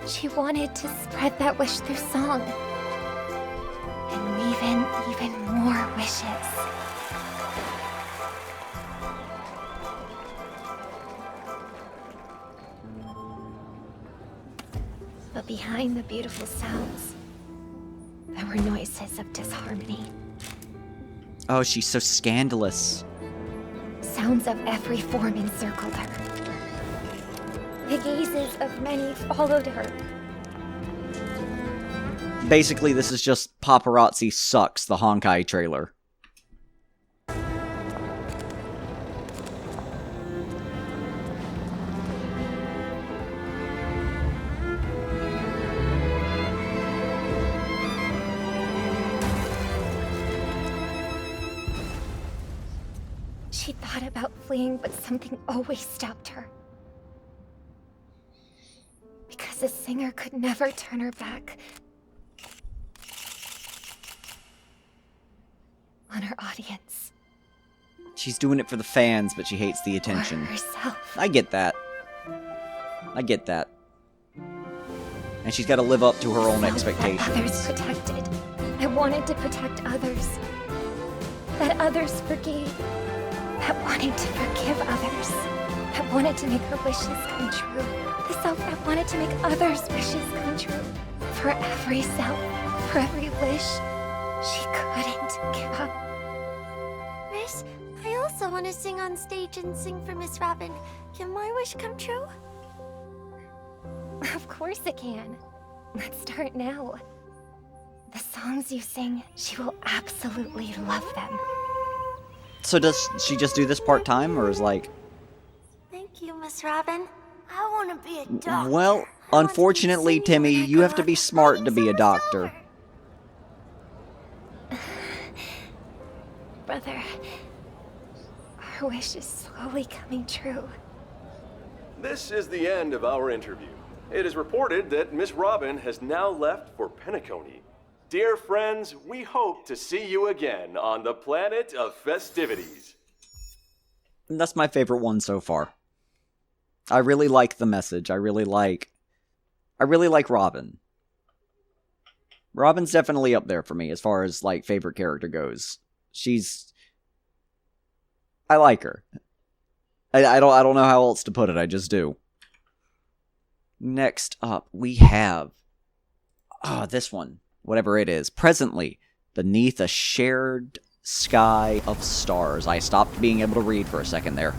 She wanted to spread that wish through song. And weave in even more wishes. But behind the beautiful sounds, there were noises of disharmony. Oh, she's so scandalous. Sounds of every form encircled her. The gazes of many followed her. Basically, this is just Paparazzi Sucks, the honkai trailer. She thought about fleeing, but something always stopped her. Because the singer could never turn her back on her audience. She's doing it for the fans, but she hates the attention. Herself. I get that. I get that. And she's got to live up to her own Others expectations. protected. I wanted to protect others. That others forgave. That wanted to forgive others. That wanted to make her wishes come true. The self that wanted to make others' wishes come true. For every self, for every wish, she couldn't give up. Miss, I also want to sing on stage and sing for Miss Robin. Can my wish come true? Of course it can. Let's start now. The songs you sing, she will absolutely love them. So does she just do this part-time, or is like... Thank you, Miss Robin. I want to be a doctor. Well, unfortunately, Timmy, you have to be smart to be a doctor. Brother, our wish is slowly coming true. This is the end of our interview. It is reported that Miss Robin has now left for Penacony. Dear friends, we hope to see you again on the planet of festivities. And that's my favorite one so far. I really like the message. I really like Robin. Robin's definitely up there for me as far as like favorite character goes. I like her. I don't know how else to put it. I just do. Next up, we have this one, whatever it is. Presently, beneath a shared sky of stars. I stopped being able to read for a second there.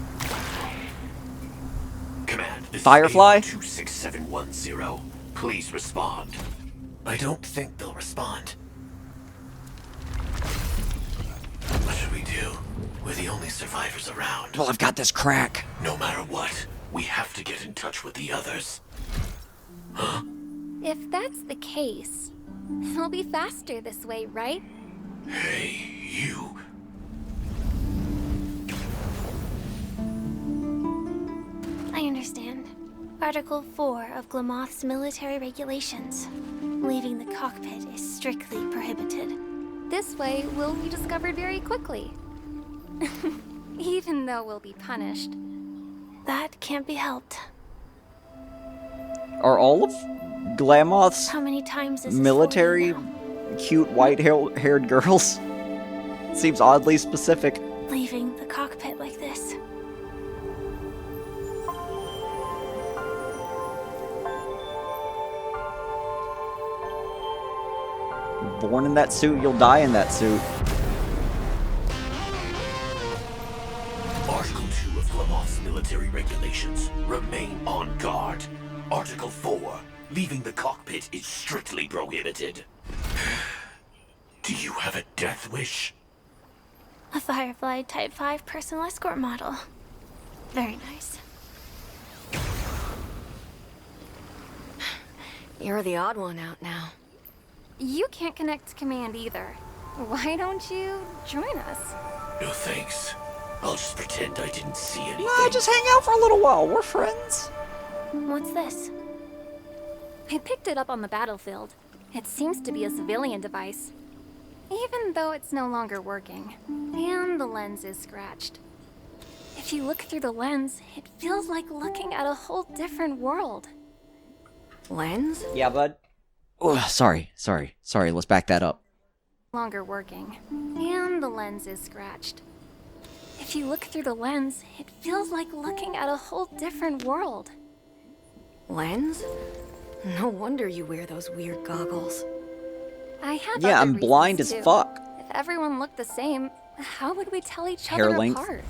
Command, this Firefly? is 26710. Please respond. I don't think they'll respond. What should we do? We're the only survivors around. Well, I've got this crack. No matter what, we have to get in touch with the others. Huh? If that's the case, it'll be faster this way, right? Hey, you. I understand. Article 4 of Glamoth's military regulations. Leaving the cockpit is strictly prohibited. This way, we'll be discovered very quickly. Even though we'll be punished. That can't be helped. Are all of Glamoth's How many times is military cute white-haired girls? Seems oddly specific. leaving the cockpit like this? Born in that suit, you'll die in that suit. Article 2 of Glamoth's military regulations. Remain on guard. Article 4. Leaving the cockpit is strictly prohibited. Do you have a death wish? A Firefly Type 5 personal escort model. Very nice. You're the odd one out now. You can't connect to command either. Why don't you join us? No thanks. I'll just pretend I didn't see anything. Nah, just hang out for a little while. We're friends. What's this? I picked it up on the battlefield. It seems to be a civilian device. Even though it's no longer working. And the lens is scratched. If you look through the lens, it feels like looking at a whole different world. Lens? Yeah, bud. Oh, sorry. Let's back that up. Longer working. And the lens is scratched. If you look through the lens, it feels like looking at a whole different world. Lens? No wonder you wear those weird goggles. I have Yeah, other I'm blind reasons, as too. fuck. If everyone looked the same, how would we tell each Hair other length? apart?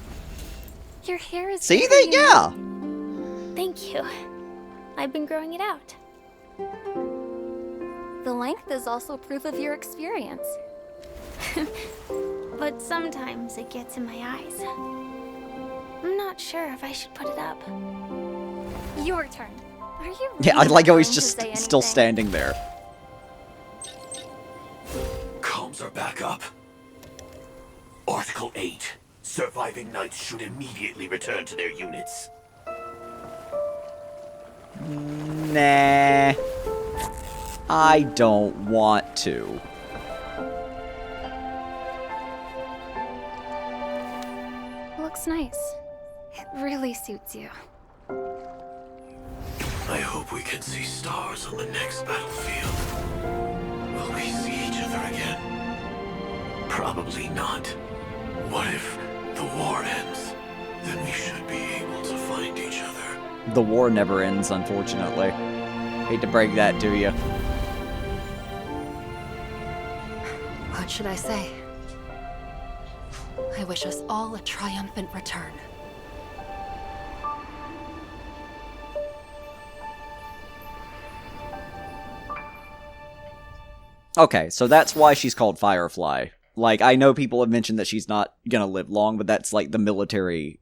Your hair is See very that? Yeah. unique. Thank you. I've been growing it out. The length is also proof of your experience. But sometimes it gets in my eyes. I'm not sure if I should put it up. Your turn. Are you Yeah, I really like how going he's to just say still anything? standing there. Comms are back up. Article 8. Surviving knights should immediately return to their units. Nah. I don't want to. Looks nice. It really suits you. I hope we can see stars on the next battlefield. Will we see each other again? Probably not. What if the war ends? Then we should be able to find each other. The war never ends, unfortunately. Hate to break that to you. What should I say? I wish us all a triumphant return. Okay, so that's why she's called Firefly. Like, I know people have mentioned that she's not gonna live long, but that's like the military.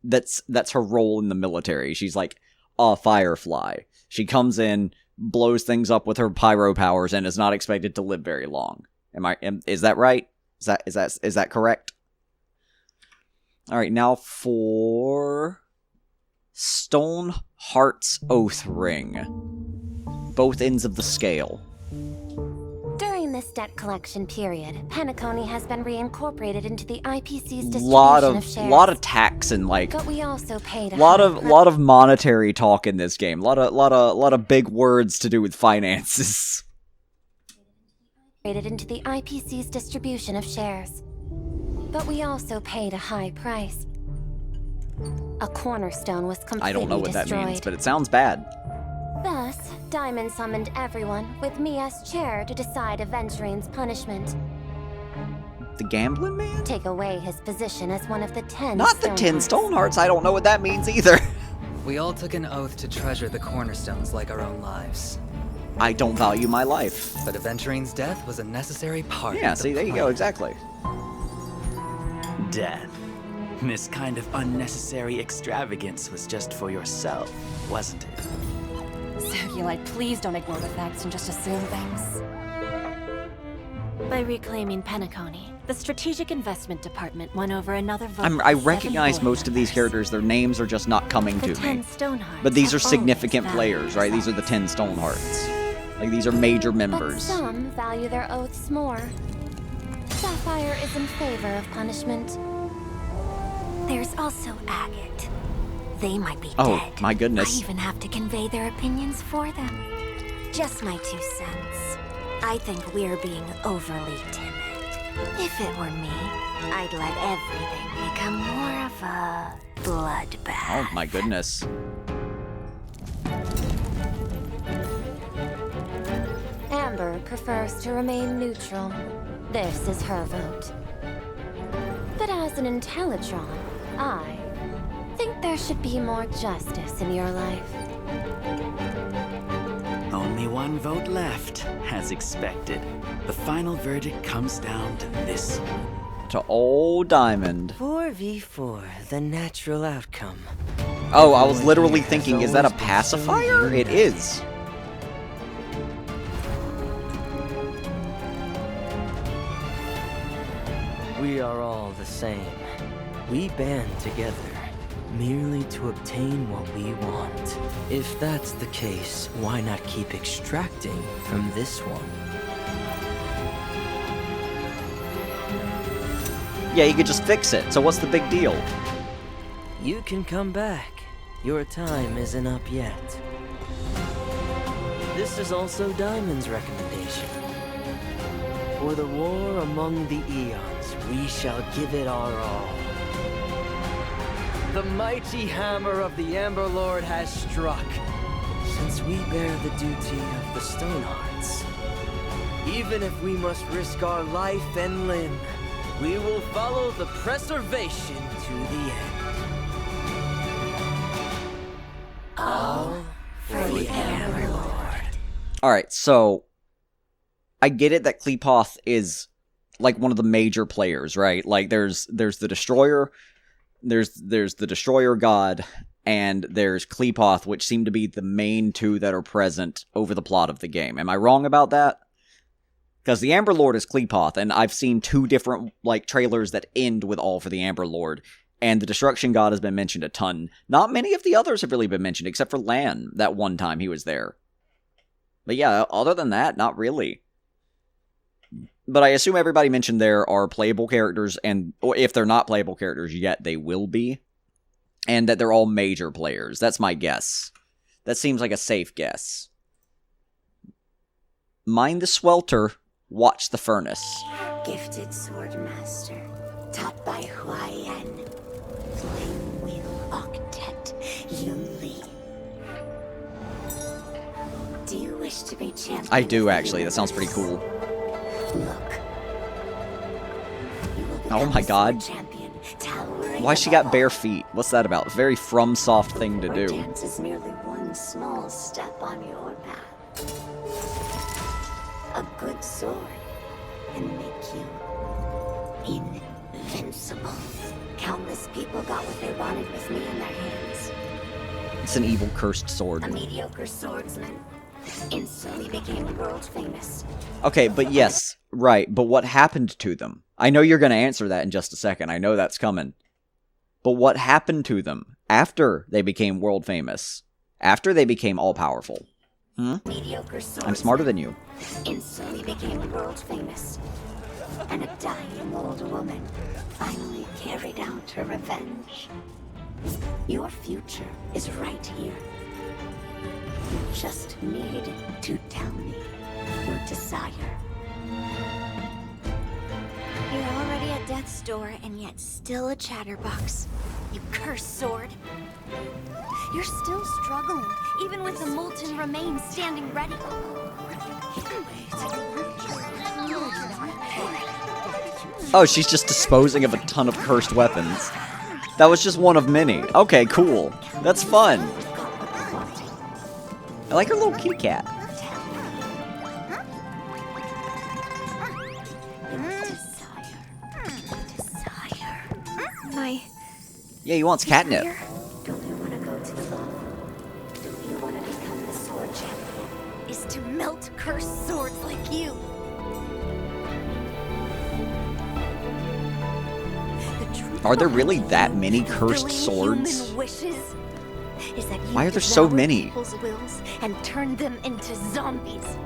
That's her role in the military. She's like a Firefly. She comes in, blows things up with her pyro powers, and is not expected to live very long. Is that right? Is that correct? All right, now for Stoneheart's Oath Ring. Both ends of the scale. During this debt collection period, Penacony has been reincorporated into the IPC's distribution Lot of shares. of tax and like But we also paid a lot of monetary talk in this game. Lot of big words to do with finances. into the IPC's distribution of shares. But we also paid a high price. A cornerstone was completely I don't know what that destroyed. means, but it sounds bad. Thus, Diamond summoned everyone, with me as chair, to decide Aventurine's punishment. The gambling man? Take away his position as one of the 10 Not the 10 Stonehearts. I don't know what that means either. We all took an oath to treasure the cornerstones like our own lives. I don't value my life. But Aventurine's death was a necessary part Yeah, of the see, there you go, plan. exactly. Death. This kind of unnecessary extravagance was just for yourself, wasn't it? Circulite, please don't ignore the facts and just assume things. By reclaiming Penacony, the Strategic Investment Department won over another vote. I recognize most of these characters. Their names are just not coming to me. But these are significant players, right? These are the 10 Stonehearts. Like, these are major But members. some value their oaths more. Sapphire is in favor of punishment. There's also Agate. They might be Oh, dead. my goodness. I even have to convey their opinions for them. Just my 2 cents. I think we're being overly timid. If it were me, I'd let everything become more of a bloodbath. Oh, my goodness. Amber prefers to remain neutral. This is her vote. But as an Intellitron, I think there should be more justice in your life. Oh Only one vote left, as expected. The final verdict comes down to this one. To old Diamond. 4v4, the natural outcome. Oh, I was literally thinking, is that a pacifier? It is. We are all the same. We band together, merely to obtain what we want. If that's the case, why not keep extracting from this one? Yeah, you could just fix it, so what's the big deal? You can come back. Your time isn't up yet. This is also Diamond's recommendation. For the war among the eons, we shall give it our all. The mighty hammer of the Amber Lord has struck. Since we bear the duty of the Stone Hearts, even if we must risk our life and limb, we will follow the preservation to the end. All for the Amber Lord. Alright, so I get it that Kleepoth is like one of the major players, right? Like there's the Destroyer, there's the Destroyer God, and there's Kleepoth, which seem to be the main two that are present over the plot of the game. Am I wrong about that? Because the Amber Lord is Kleepoth, and I've seen two different like trailers that end with All for the Amber Lord, and the Destruction God has been mentioned a ton. Not many of the others have really been mentioned, except for Lan, that one time he was there. But yeah, other than that, not really. But I assume everybody mentioned there are playable characters, and or if they're not playable characters yet, they will be. And that they're all major players. That's my guess. That seems like a safe guess. Mind the Swelter, watch the Furnace. Gifted sword master, taught by Huayan, Flame Wheel Octet, Yun Li. Do you wish to be champion? I do, actually. That sounds pretty cool. Look. Oh my god. Why she got bare feet? What's that about? Very FromSoft thing to do. Dance is merely one small step on your path. A good sword can make you invincible. Countless people got what they wanted with me in their hands. It's an evil cursed sword. A mediocre swordsman instantly became world famous. Okay, but yes, right, but what happened to them? I know you're going to answer that in just a second. I know that's coming. But what happened to them after they became world famous? After they became all-powerful? Mediocre swordsman I'm smarter than you. Instantly became world famous. And a dying old woman finally carried out her revenge. Your future is right here. You just need to tell me your desire. You're already at death's door and yet still a chatterbox. You cursed sword. You're still struggling, even with the molten remains standing ready. Oh, she's just disposing of a ton of cursed weapons. That was just one of many. Okay, cool. That's fun. I like her little kitty cat. Yeah, he wants catnip. Don't you want to go to the law? Don't you want to become the sword champion? Is to melt cursed swords like you. Are there really that many cursed swords? Human wishes is that you Why are there so devour many? people's wills and turn them into zombies.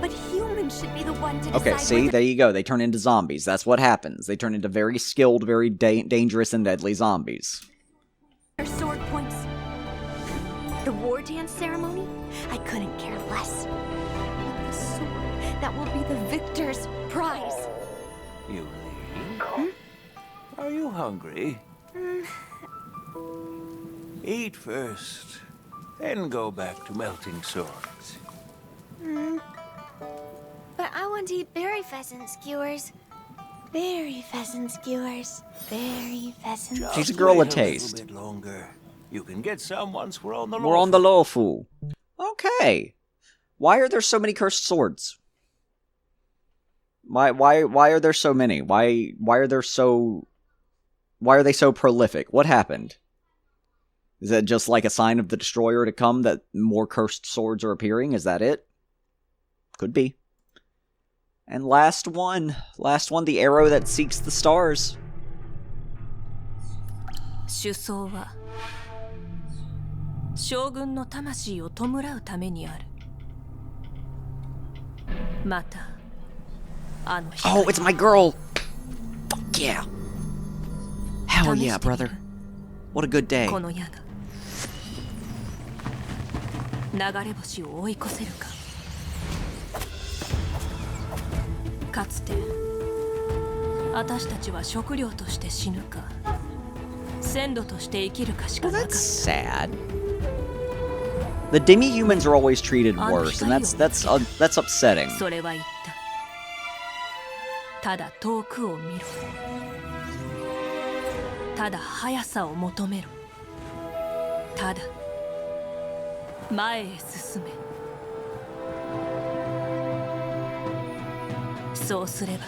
But humans should be the one to Okay, decide see, whether there you go. They turn into zombies. That's what happens. They turn into very skilled, very dangerous and deadly zombies. their sword points. The war dance ceremony? I couldn't care less. But the sword that will be the victor's prize. Yuli, are you hungry? Eat first, then go back to melting swords. But I want to eat berry pheasant skewers. Berry pheasant skewers. Berry pheasant skewers. She's a girl of Wait taste. A little bit longer. You can get some once we're on the We're on the low fool. Okay. Why are there so many cursed swords? Why are there so many? Why are they so prolific? What happened? Is that just like a sign of the destroyer to come that more cursed swords are appearing? Is that it? Could be. And last one, the arrow that seeks the stars. 主装は将軍の魂を弔うためにある。またあの Oh, it's my girl! Fuck yeah! Hell yeah, brother. What a good day. この矢が流れ星を追い越せるか。かつて私たちは食料として死ぬか鮮度として生きるかしかなかった。 Sad. The demi-humans are always treated worse, and that's upsetting. それは言った。ただ遠くを見ろ。ただ速さを求めろ。ただ前へ進め。そうすれば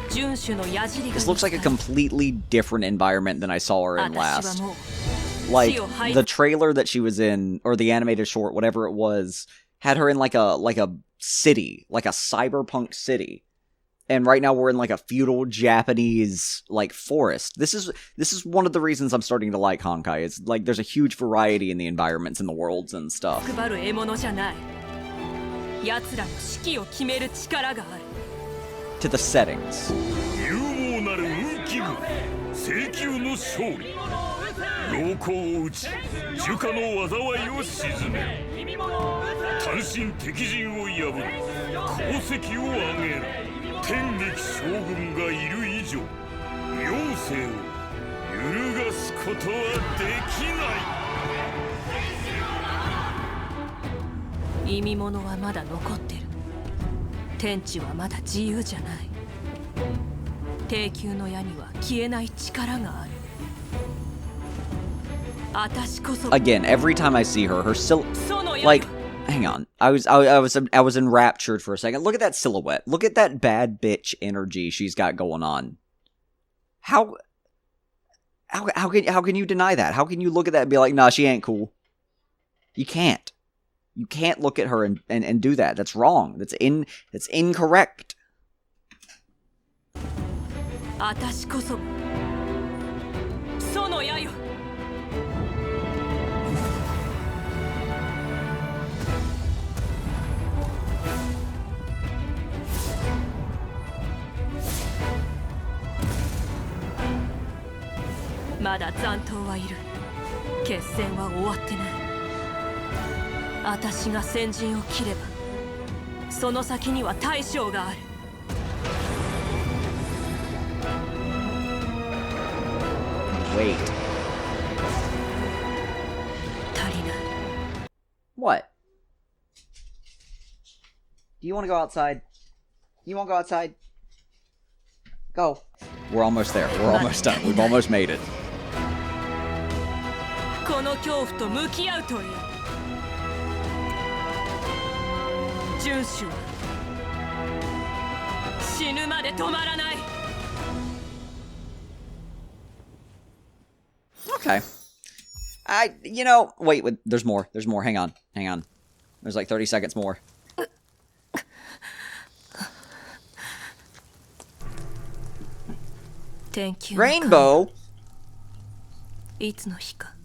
遵守の矢尻が This looks like a completely different environment than I saw her in last. Like, the trailer that she was in, or the animated short, whatever it was, had her in like a city, like a cyberpunk city. And right now we're in like a feudal Japanese like forest. This is one of the reasons I'm starting to like honkai. Is like there's a huge variety in the environments and the worlds and stuff. 奴らの指揮を決める力がある。 To the settings. 勇猛なる運気軍、請求の勝利。陽光を打ち、樹下の災いを鎮め。単身敵陣を破り、功績を上げる。天撃将軍がいる以上、妖精を揺るがすことはできない。 意味物はまだ残ってる。天地はまだ自由じゃない。低級の矢には消えない力がある。私こそ Again, every time I see her, like, hang on, I was enraptured for a second. Look at that silhouette. Look at that bad bitch energy she's got going on. How can you deny that? How can you look at that and be like, nah, she ain't cool? You can't. You can't look at her and do that. That's wrong. That's incorrect. 私こそその矢よ。まだ残党はいる。決戦は終わってない。私が先陣を切ればその先には大将がある。 Wait. 足りない。 What? Do you want to go outside? You want to go outside? Go. We're almost there. We're almost done. We've almost made it. この恐怖と向き合うという遵守は死ぬまで止まらない。 Okay. Wait, there's more. There's more. Hang on. There's like 30 seconds more. Rainbow? いつの日か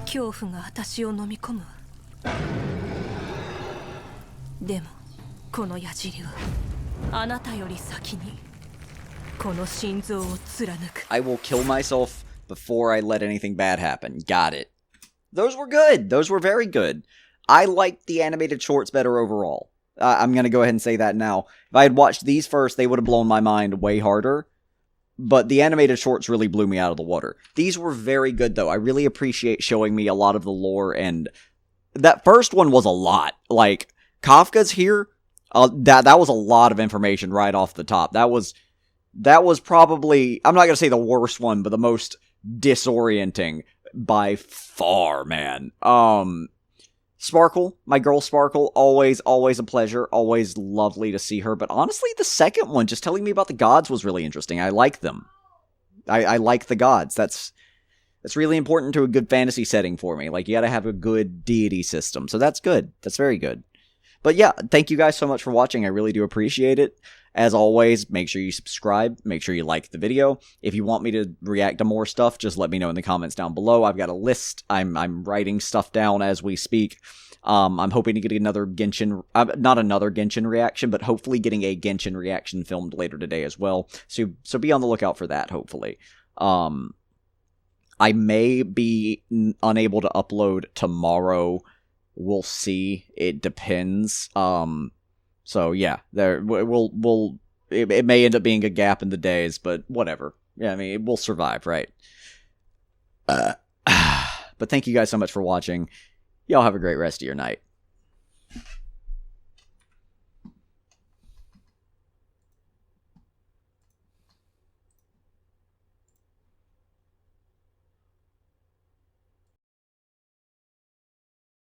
恐怖が私を飲み込むわ。でもこの矢尻はあなたより先にこの心臓を貫く。 I will kill myself before I let anything bad happen. Got it. Those were good. Those were very good. I liked the animated shorts better overall. I'm going to go ahead and say that now. If I had watched these first, they would have blown my mind way harder. But the animated shorts really blew me out of the water. These were very good, though. I really appreciate showing me a lot of the lore, and that first one was a lot. Like, Kafka's here, that was a lot of information right off the top. That was probably, I'm not going to say the worst one, but the most disorienting. by far, man. Sparkle, my girl Sparkle, always a pleasure, always lovely to see her. But honestly, the second one, just telling me about the gods was really interesting. I like them. I like the gods. That's really important to a good fantasy setting for me. Like, you gotta have a good deity system. So that's good. That's very good. But yeah, thank you guys so much for watching. I really do appreciate it. As always, make sure you subscribe. Make sure you like the video. If you want me to react to more stuff, just let me know in the comments down below. I've got a list. I'm writing stuff down as we speak. I'm hoping to get another Genshin, not another Genshin reaction, but hopefully getting a Genshin reaction filmed later today as well. So be on the lookout for that, hopefully. I may be unable to upload tomorrow. We'll see. It depends. So yeah, it may end up being a gap in the days, but whatever. Yeah, I mean, we'll survive, right? But thank you guys so much for watching. Y'all have a great rest of your night.